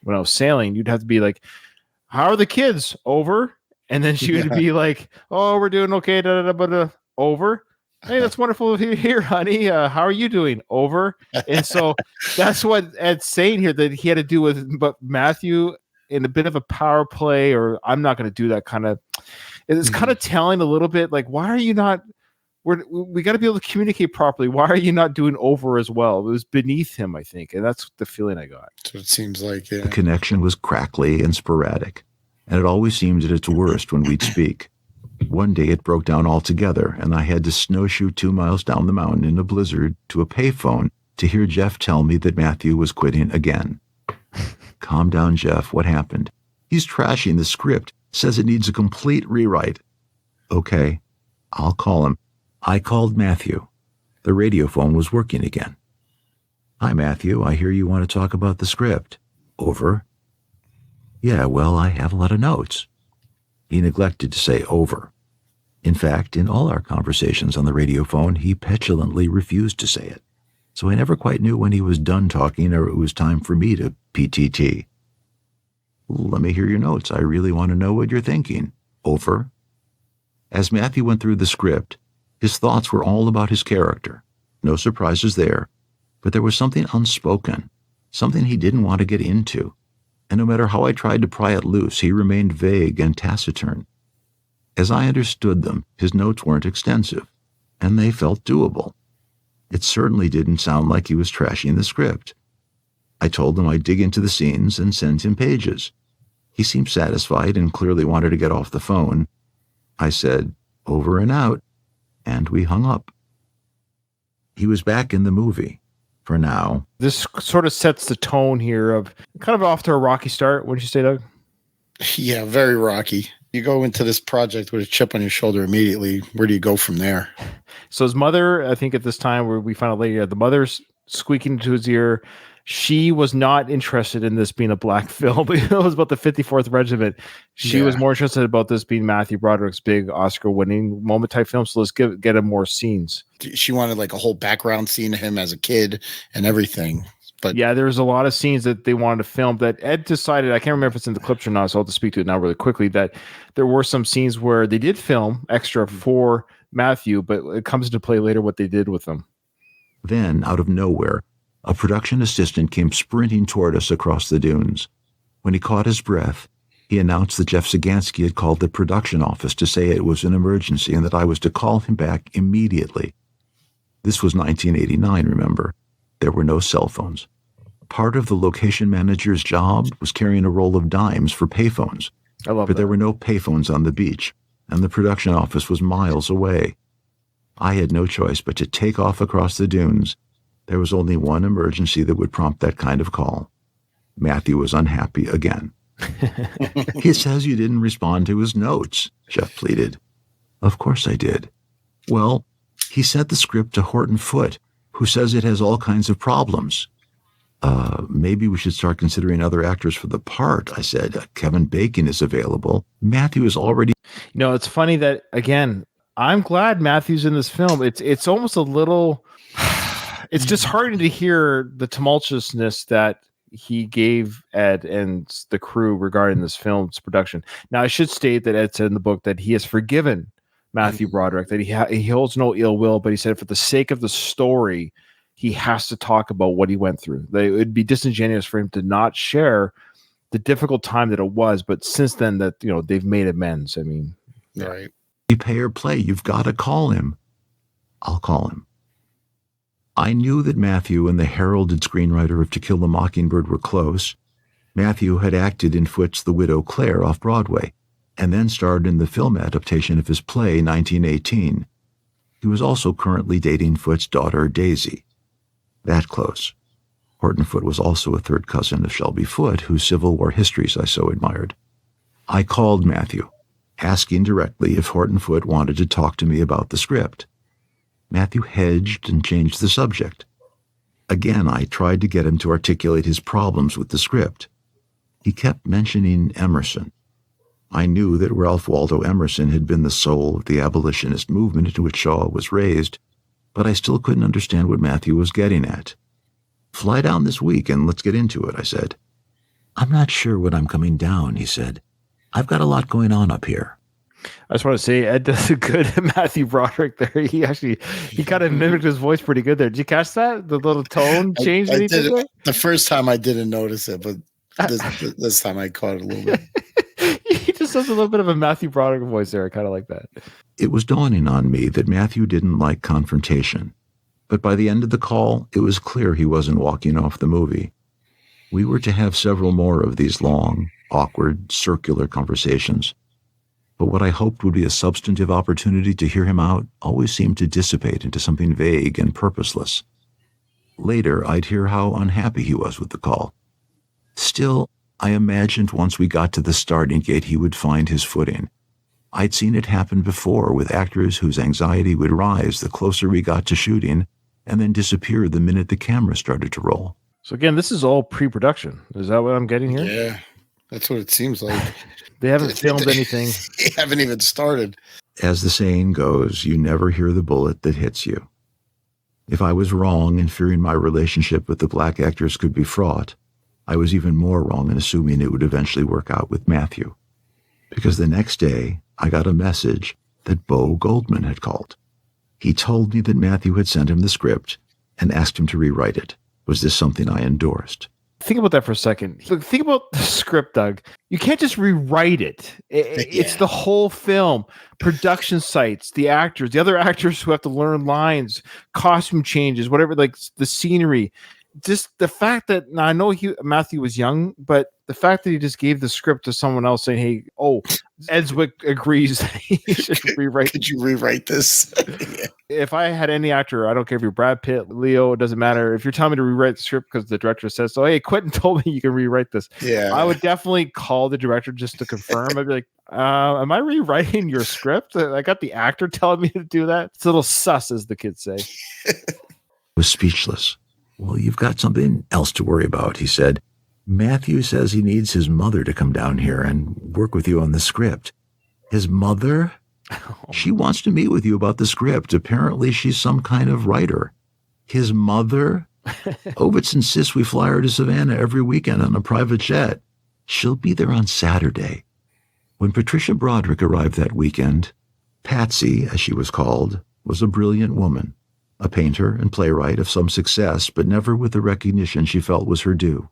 when I was sailing, you'd have to be like, "How are the kids?" Over, and then she would be like, "Oh, we're doing okay." Da, da, da, da. Over. Hey, that's wonderful to hear, honey. How are you doing? Over. And so that's what Ed's saying here, that he had to do with but Matthew in a bit of a power play, or I'm not going to do that kind of. It's kind of telling a little bit like, why are you not? We got to be able to communicate properly. Why are you not doing over as well? It was beneath him, I think, and that's the feeling I got. So it seems like yeah. The connection was crackly and sporadic, and it always seemed at its worst when we'd speak. One day it broke down altogether, and I had to snowshoe 2 miles down the mountain in a blizzard to a payphone to hear Jeff tell me that Matthew was quitting again. Calm down, Jeff. What happened? He's trashing the script, says it needs a complete rewrite. Okay, I'll call him. I called Matthew. The radio phone was working again. Hi, Matthew. I hear you want to talk about the script. Over. Yeah, well, I have a lot of notes. He neglected to say over. In fact, in all our conversations on the radio phone, he petulantly refused to say it. So I never quite knew when he was done talking or it was time for me to PTT. Let me hear your notes. I really want to know what you're thinking. Over. As Matthew went through the script, his thoughts were all about his character. No surprises there, but there was something unspoken, something he didn't want to get into. And no matter how I tried to pry it loose, he remained vague and taciturn. As I understood them, his notes weren't extensive, and they felt doable. It certainly didn't sound like he was trashing the script. I told him I'd dig into the scenes and send him pages. He seemed satisfied and clearly wanted to get off the phone. I said, over and out, and we hung up. He was back in the movie, for now. This sort of sets the tone here of kind of off to a rocky start, wouldn't you say, Doug? Yeah, very rocky. You go into this project with a chip on your shoulder immediately. Where do you go from there? So his mother, I think at this time, where we find out later, the mother's squeaking into his ear. She was not interested in this being a black film. It was about the 54th Regiment. She was more interested about this being Matthew Broderick's big Oscar-winning moment type film. So let's get him more scenes. She wanted like a whole background scene of him as a kid and everything. But yeah, there's a lot of scenes that they wanted to film that Ed decided, I can't remember if it's in the clips or not, so I'll just speak to it now really quickly, that there were some scenes where they did film extra for Matthew, but it comes into play later what they did with them. Then, out of nowhere, a production assistant came sprinting toward us across the dunes. When he caught his breath, he announced that Jeff Sagansky had called the production office to say it was an emergency and that I was to call him back immediately. This was 1989, remember. There were no cell phones. Part of the location manager's job was carrying a roll of dimes for payphones. But there were no payphones on the beach, and the production office was miles away. I had no choice but to take off across the dunes. There was only one emergency that would prompt that kind of call. Matthew was unhappy again. He says you didn't respond to his notes, Jeff pleaded. Of course I did. Well, he sent the script to Horton Foote, who says it has all kinds of problems. Maybe we should start considering other actors for the part, I said. Kevin Bacon is available. Matthew is already... You know, it's funny that, again, I'm glad Matthew's in this film. It's almost a little... It's disheartening to hear the tumultuousness that he gave Ed and the crew regarding this film's production. Now, I should state that Ed said in the book that he has forgiven Matthew Broderick, that he holds no ill will, but he said for the sake of the story, he has to talk about what he went through. It would be disingenuous for him to not share the difficult time that it was, but since then that, you know, they've made amends. I mean, right. You pay or play, you've got to call him. I'll call him. I knew that Matthew and the heralded screenwriter of To Kill a Mockingbird were close. Matthew had acted in Foote's The Widow Clare off Broadway, and then starred in the film adaptation of his play 1918. He was also currently dating Foote's daughter, Daisy. That close. Horton Foote was also a third cousin of Shelby Foote, whose Civil War histories I so admired. I called Matthew, asking directly if Horton Foote wanted to talk to me about the script. Matthew hedged and changed the subject. Again, I tried to get him to articulate his problems with the script. He kept mentioning Emerson. I knew that Ralph Waldo Emerson had been the soul of the abolitionist movement into which Shaw was raised, but I still couldn't understand what Matthew was getting at. Fly down this week and let's get into it, I said. I'm not sure when I'm coming down, he said. I've got a lot going on up here. I just want to say Ed does a good Matthew Broderick there. He kind of mimicked his voice pretty good there. Did you catch that? The little tone change that he did there? The first time I didn't notice it, but this time I caught it a little bit. He just does a little bit of a Matthew Broderick voice there. I kind of like that. It was dawning on me that Matthew didn't like confrontation. But by the end of the call, it was clear he wasn't walking off the movie. We were to have several more of these long, awkward, circular conversations. But what I hoped would be a substantive opportunity to hear him out always seemed to dissipate into something vague and purposeless. Later, I'd hear how unhappy he was with the call. Still, I imagined once we got to the starting gate he would find his footing. I'd seen it happen before with actors whose anxiety would rise the closer we got to shooting and then disappear the minute the camera started to roll. So again, this is all pre-production. Is that what I'm getting here? Yeah, that's what it seems like. They haven't filmed anything. They haven't even started. As the saying goes, you never hear the bullet that hits you. If I was wrong in fearing my relationship with the black actors could be fraught, I was even more wrong in assuming it would eventually work out with Matthew. Because the next day, I got a message that Bo Goldman had called. He told me that Matthew had sent him the script and asked him to rewrite it. Was this something I endorsed? think about that for a second. Look, think about the script, Doug. You can't just rewrite it. It's the whole film, production sites, the actors, the other actors who have to learn lines, costume changes, whatever, like the scenery. Just the fact that, now I know Matthew was young, but the fact that he just gave the script to someone else saying, hey, Ed Zwick agrees that he should rewrite. Could you rewrite this? If I had any actor, I don't care if you're Brad Pitt, Leo, it doesn't matter. If you're telling me to rewrite the script because the director says so, hey, Quentin told me you can rewrite this. Yeah. I would definitely call the director just to confirm. I'd be like, am I rewriting your script? I got the actor telling me to do that. It's a little sus, as the kids say. Was speechless. Well, you've got something else to worry about, he said. Matthew says he needs his mother to come down here and work with you on the script. His mother? She wants to meet with you about the script. Apparently she's some kind of writer. His mother? Ovitz insists we fly her to Savannah every weekend on a private jet. She'll be there on Saturday. When Patricia Broderick arrived that weekend, Patsy, as she was called, was a brilliant woman. A painter and playwright of some success, but never with the recognition she felt was her due.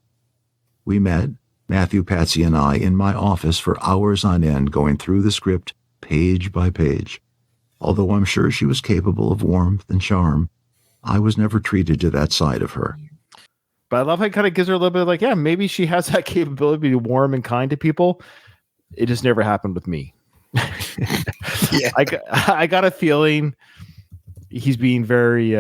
We met, Matthew, Patsy, and I, in my office for hours on end, going through the script page by page. Although I'm sure she was capable of warmth and charm, I was never treated to that side of her. But I love how it kind of gives her a little bit of like, yeah, maybe she has that capability to be warm and kind to people. It just never happened with me. Yeah. I got a feeling he's being very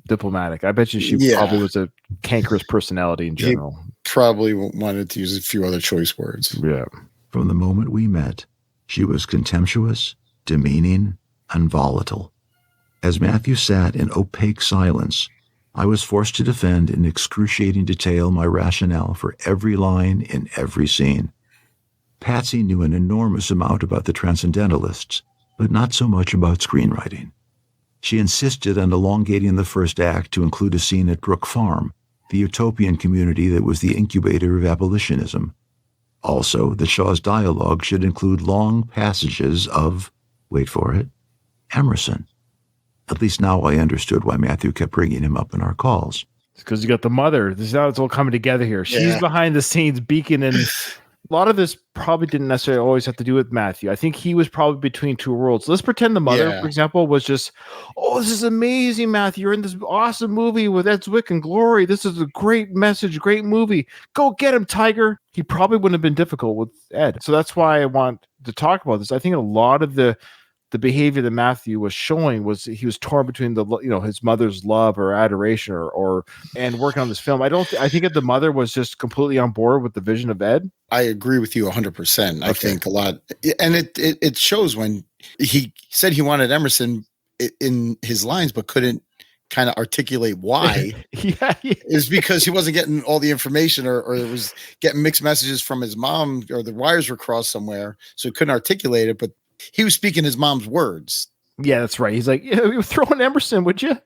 diplomatic. I bet you she probably was a cankerous personality in general. He probably wanted to use a few other choice words. Yeah. From the moment we met, she was contemptuous, demeaning, and volatile. As Matthew sat in opaque silence, I was forced to defend in excruciating detail my rationale for every line in every scene. Patsy knew an enormous amount about the Transcendentalists, but not so much about screenwriting. She insisted on elongating the first act to include a scene at Brook Farm, the utopian community that was the incubator of abolitionism. Also, that Shaw's dialogue should include long passages of, wait for it, Emerson. At least now I understood why Matthew kept bringing him up in our calls. It's because you got the mother. This is how it's all coming together here. She's behind the scenes beacon, and a lot of this probably didn't necessarily always have to do with Matthew. I think he was probably between two worlds. Let's pretend the mother, for example, was just, this is amazing, Matthew. You're in this awesome movie with Ed Zwick and Glory. This is a great message, great movie. Go get him, Tiger. He probably wouldn't have been difficult with Ed. So that's why I want to talk about this. I think a lot of the behavior that Matthew was showing was he was torn between his mother's love or adoration and working on this film. I think that the mother was just completely on board with the vision of Ed. I agree with you 100%. Okay. I think a lot, and it shows when he said he wanted Emerson in his lines, but couldn't kind of articulate why. Is because he wasn't getting all the information or it was getting mixed messages from his mom, or the wires were crossed somewhere. So he couldn't articulate it, but he was speaking his mom's words. Yeah, that's right. He's like, throw in Emerson, would you?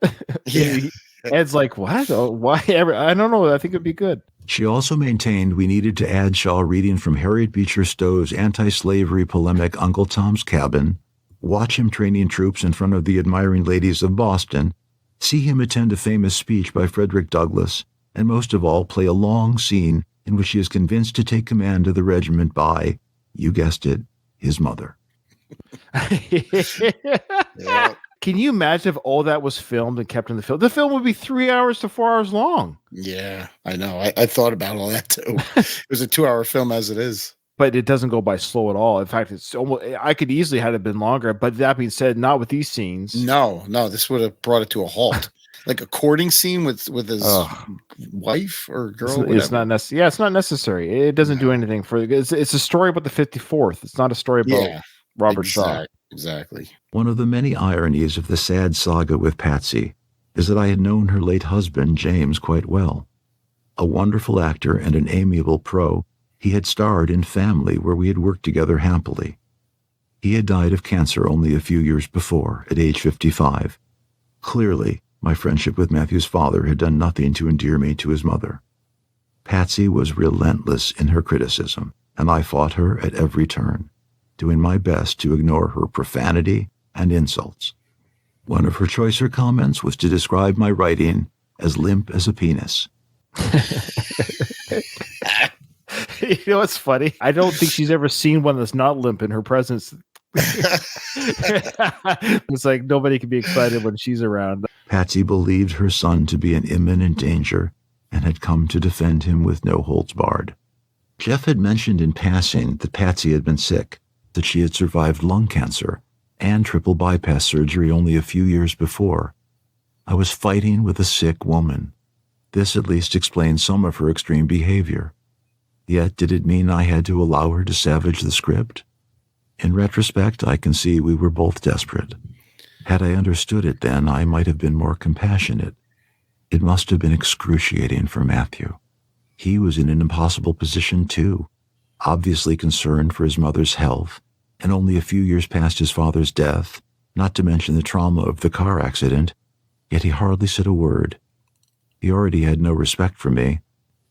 Yeah. Ed's like, what? Why? I don't know. I think it'd be good. She also maintained we needed to add Shaw reading from Harriet Beecher Stowe's anti-slavery polemic Uncle Tom's Cabin, watch him training troops in front of the admiring ladies of Boston, see him attend a famous speech by Frederick Douglass, and most of all, play a long scene in which he is convinced to take command of the regiment by, you guessed it, his mother. Yeah. Can you imagine if all that was filmed and kept in the film? The film would be 3 hours to 4 hours long. Yeah, I know. I thought about all that too. It was a 2-hour film as it is. But it doesn't go by slow at all. In fact, it's almost, I could easily have it been longer. But that being said, not with these scenes. No, this would have brought it to a halt. Like a courting scene with his wife or girl. It's not necessary. Yeah, it's not necessary. It doesn't do anything for it's a story about the 54th. It's not a story about Robert Shaw. Exactly. One of the many ironies of the sad saga with Patsy is that I had known her late husband, James, quite well. A wonderful actor and an amiable pro, he had starred in Family, where we had worked together happily. He had died of cancer only a few years before, at age 55. Clearly, my friendship with Matthew's father had done nothing to endear me to his mother. Patsy was relentless in her criticism, and I fought her at every turn, doing my best to ignore her profanity and insults. One of her choicer comments was to describe my writing as limp as a penis. You know what's funny? I don't think she's ever seen one that's not limp in her presence. It's like nobody can be excited when she's around. Patsy believed her son to be in imminent danger and had come to defend him with no holds barred. Jeff had mentioned in passing that Patsy had been sick, that she had survived lung cancer and triple bypass surgery only a few years before. I was fighting with a sick woman. This at least explained some of her extreme behavior. Yet did it mean I had to allow her to savage the script? In retrospect, I can see we were both desperate. Had I understood it then, I might have been more compassionate. It must have been excruciating for Matthew. He was in an impossible position too, obviously concerned for his mother's health, and only a few years past his father's death, not to mention the trauma of the car accident, yet he hardly said a word. He already had no respect for me.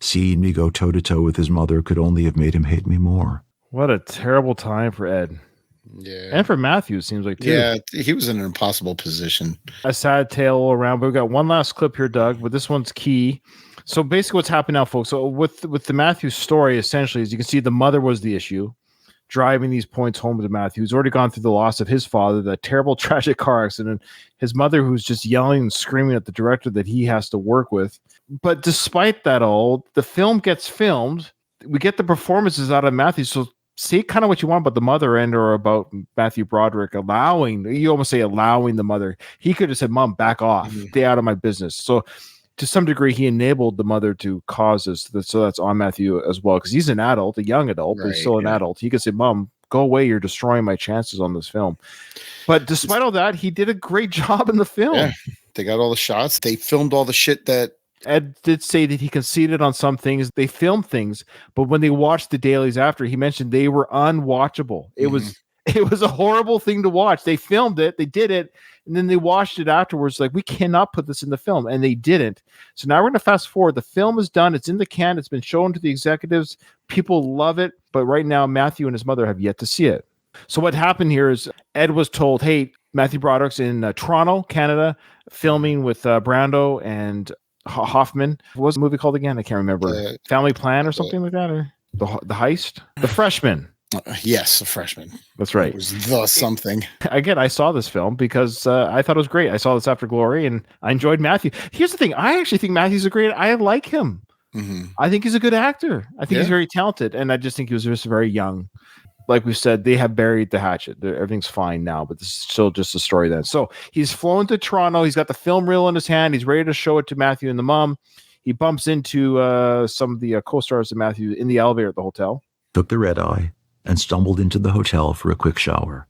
Seeing me go toe-to-toe with his mother could only have made him hate me more. What a terrible time for Ed. Yeah. And for Matthew, it seems like, too. Yeah, he was in an impossible position. A sad tale all around, but we've got one last clip here, Doug, but this one's key. So basically what's happened now, folks, so with the Matthew story, essentially, as you can see, the mother was the issue, driving these points home to Matthew, who's already gone through the loss of his father, that terrible, tragic car accident, his mother who's just yelling and screaming at the director that he has to work with. But despite that all, the film gets filmed. We get the performances out of Matthew, so say kind of what you want about the mother end or about Matthew Broderick allowing the mother. He could have said, Mom, back off. Stay out of my business. So to some degree, he enabled the mother to cause this. So that's on Matthew as well, because he's an adult, a young adult, but he's still an adult. He could say, Mom, go away. You're destroying my chances on this film. But despite all that, he did a great job in the film. Yeah. They got all the shots. They filmed all the shit that Ed did say that he conceded on some things. They filmed things, but when they watched the dailies after, he mentioned they were unwatchable. It was a horrible thing to watch. They filmed it, they did it, and then they watched it afterwards. Like, we cannot put this in the film, and they didn't. So now we're going to fast forward. The film is done. It's in the can. It's been shown to the executives. People love it, but right now Matthew and his mother have yet to see it. So what happened here is Ed was told, "Hey, Matthew Broderick's in Toronto, Canada, filming with Brando and Hoffman." What was the movie called again? I can't remember. Family Plan or something like that, or the Heist, The Freshman. Yes, The Freshman. That's right. It was the something. Again, I saw this film because I thought it was great. I saw this after Glory, and I enjoyed Matthew. Here's the thing: I actually think Matthew's I like him. I think he's a good actor. I think he's very talented, and I just think he was just very young. Like we said, they have buried the hatchet. Everything's fine now, but this is still just a story then. So he's flown to Toronto. He's got the film reel in his hand. He's ready to show it to Matthew and the mom. He bumps into some of the co-stars of Matthew in the elevator at the hotel. Took the red eye and stumbled into the hotel for a quick shower.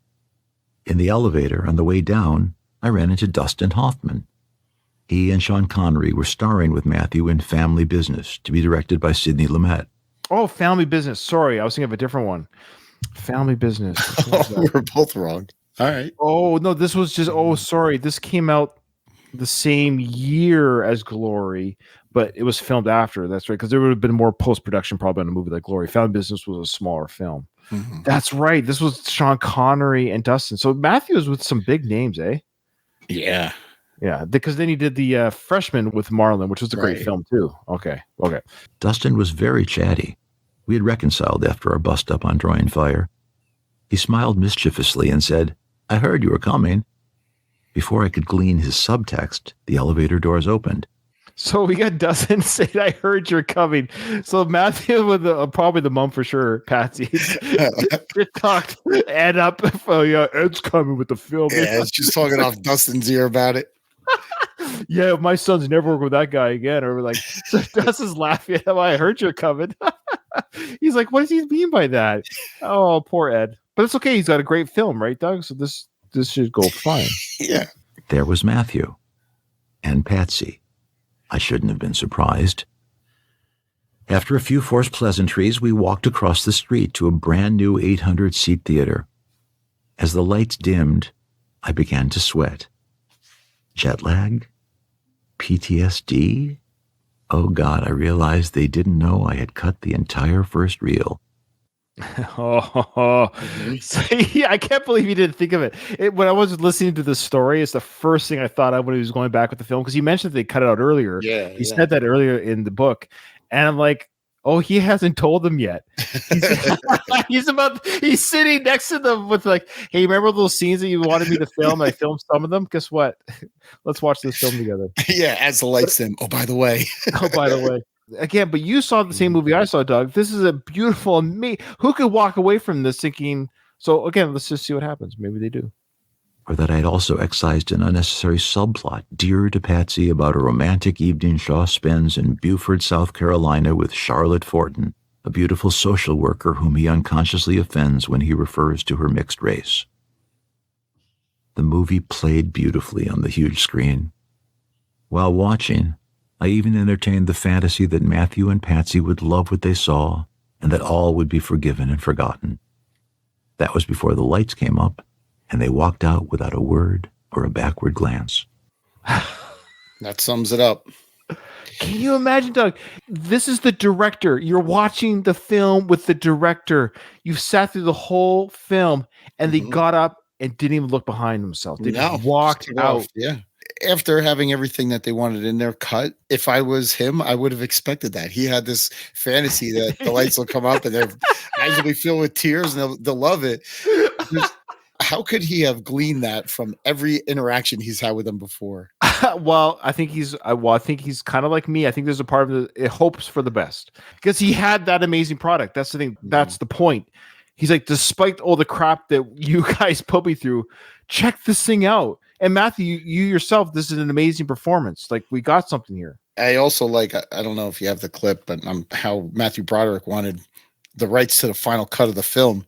In the elevator, on the way down, I ran into Dustin Hoffman. He and Sean Connery were starring with Matthew in Family Business, to be directed by Sidney Lumet. Oh, Family Business. Sorry, I was thinking of a different one. Family Business. We were both wrong. All right. Oh, no, this was just, sorry. This came out the same year as Glory, but it was filmed after. That's right, because there would have been more post-production probably on a movie like Glory. Family Business was a smaller film. That's right. This was Sean Connery and Dustin. So Matthew was with some big names, eh? Yeah. Yeah, because then he did the Freshman with Marlon, which was a great film too. Okay. Dustin was very chatty. We had reconciled after our bust-up on Drawing Fire. He smiled mischievously and said, "I heard you were coming." Before I could glean his subtext, the elevator doors opened. So we got Dustin saying, "I heard you're coming." So Matthew with probably the mom for sure, Patsy, talked Ed up. Oh yeah, Ed's coming with the film. Yeah, it's just talking off Dustin's ear about it. Yeah, my son's never worked with that guy again. Or like, so Dustin's laughing at him. "I heard you're coming." He's like, "What does he mean by that?" Oh, poor Ed. But it's okay. He's got a great film, right, Doug? So this should go fine. Yeah. There was Matthew and Patsy. I shouldn't have been surprised. After a few forced pleasantries, we walked across the street to a brand new 800-seat theater. As the lights dimmed, I began to sweat. Jet lag? PTSD? Oh God, I realized they didn't know I had cut the entire first reel. So, yeah, I can't believe you didn't think of it. When I was listening to the story, it's the first thing I thought of when he was going back with the film, because he mentioned they cut it out earlier. Yeah, he said that earlier in the book, and I'm like, Oh, he hasn't told them yet. He's sitting next to them with like, hey, remember those scenes that you wanted me to film? I filmed some of them. Guess what? Let's watch this film together. Yeah, as the lights dim. Oh, by the way. Again, but you saw the same movie I saw, Doug. This is a beautiful me. Who could walk away from this thinking, so again, let's just see what happens. Maybe they do. Or that I'd also excised an unnecessary subplot dear to Patsy about a romantic evening Shaw spends in Beaufort, South Carolina with Charlotte Fortin, a beautiful social worker whom he unconsciously offends when he refers to her mixed race. The movie played beautifully on the huge screen. While watching, I even entertained the fantasy that Matthew and Patsy would love what they saw and that all would be forgiven and forgotten. That was before the lights came up and they walked out without a word or a backward glance. That sums it up. Can you imagine, Doug? This is the director. You're watching the film with the director. You've sat through the whole film, and they got up and didn't even look behind themselves. They just walked out. Yeah. After having everything that they wanted in their cut, if I was him, I would have expected that. He had this fantasy that the lights will come up and their eyes will be filled with tears and they'll love it. How could he have gleaned that from every interaction he's had with them before? Well, I think he's kind of like me. I think there's a part of it hopes for the best because he had that amazing product. That's the thing. That's the point. He's like, despite all the crap that you guys put me through, check this thing out. And Matthew, you yourself, this is an amazing performance. Like, we got something here. I also like, I don't know if you have the clip, but how Matthew Broderick wanted the rights to the final cut of the film.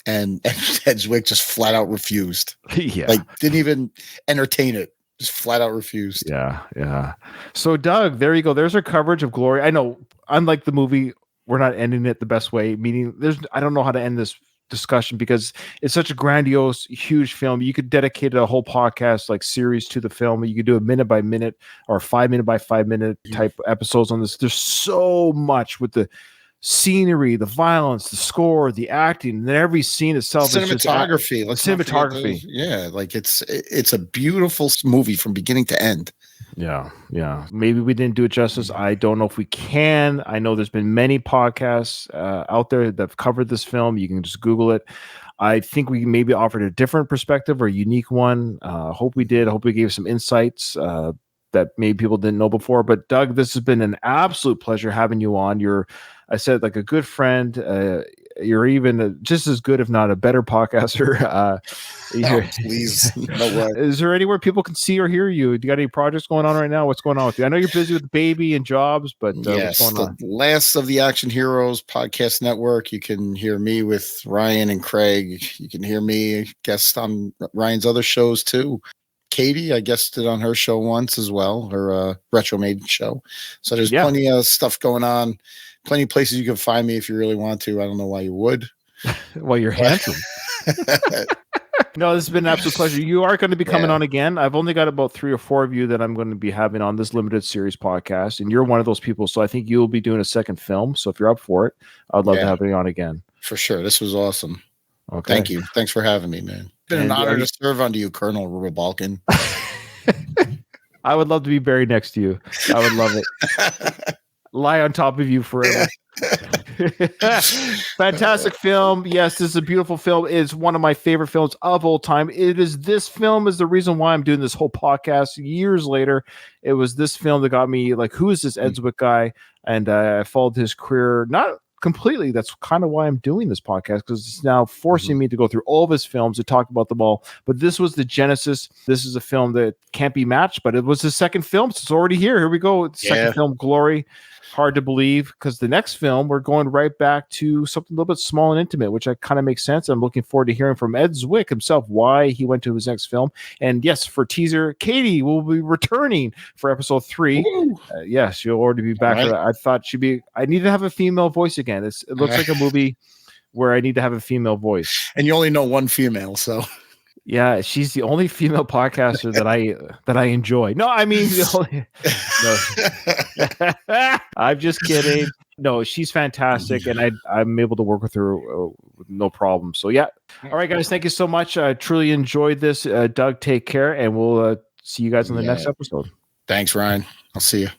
And Ed Zwick just flat out refused. Yeah. Like, didn't even entertain it. Just flat out refused. Yeah. So, Doug, there you go. There's our coverage of Glory. I know, unlike the movie, we're not ending it the best way. Meaning, I don't know how to end this discussion because it's such a grandiose, huge film. You could dedicate a whole podcast like series to the film. You could do a minute by minute or 5 minute by 5 minute type episodes on this. There's so much with the scenery, the violence, the score, the acting, and then every scene itself. Cinematography. Cinematography. Yeah, like it's a beautiful movie from beginning to end. Yeah. Maybe we didn't do it justice. I don't know if we can. I know there's been many podcasts out there that have covered this film. You can just Google it. I think we maybe offered a different perspective or a unique one. Hope we did. Hope we gave some insights that maybe people didn't know before. But Doug, this has been an absolute pleasure having you on. I said, like a good friend. You're even just as good, if not a better podcaster. Please. No way. Is there anywhere people can see or hear you? Do you got any projects going on right now? What's going on with you? I know you're busy with the baby and jobs, but yes, what's going on? The last of the Action Heroes podcast network. You can hear me with Ryan and Craig. You can hear me guest on Ryan's other shows too. Katie, I guested on her show once as well, her Retro Maiden show. So there's plenty of stuff going on. Plenty of places you can find me if you really want to. I don't know why you would. Well, you're handsome. No, this has been an absolute pleasure. You are going to be coming on again. I've only got about 3 or 4 of you that I'm going to be having on this limited series podcast, and you're one of those people. So I think you'll be doing a second film. So if you're up for it, I'd love to have you on again. For sure. This was awesome. Okay. Thank you. Thanks for having me, man. It's been an honor to serve under you, Colonel Robert Balkan. I would love to be buried next to you. I would love it. Lie on top of you forever. Fantastic film. Yes, this is a beautiful film. It's one of my favorite films of all time. This film is the reason why I'm doing this whole podcast years later. It was this film that got me like, who is this Ed Zwick guy? And I followed his career, not completely. That's kind of why I'm doing this podcast, because it's now forcing me to go through all of his films to talk about them all. But this was the genesis. This is a film that can't be matched, but it was his second film. So it's already here. Here we go. Second film, Glory. Hard to believe, because the next film we're going right back to something a little bit small and intimate, which kind of makes sense. I'm looking forward to hearing from Ed Zwick himself why he went to his next film. And yes, for teaser, Katie will be returning for episode 3. Yes, she'll already be back for that. I thought I need to have a female voice again. It looks like a movie where I need to have a female voice. And you only know one female, so. Yeah, she's the only female podcaster that I enjoy. No, I mean, no. I'm just kidding. No, she's fantastic, and I'm able to work with her with no problem. So yeah. All right, guys, thank you so much. I truly enjoyed this. Doug, take care, and we'll see you guys in the next episode. Thanks, Ryan. I'll see you.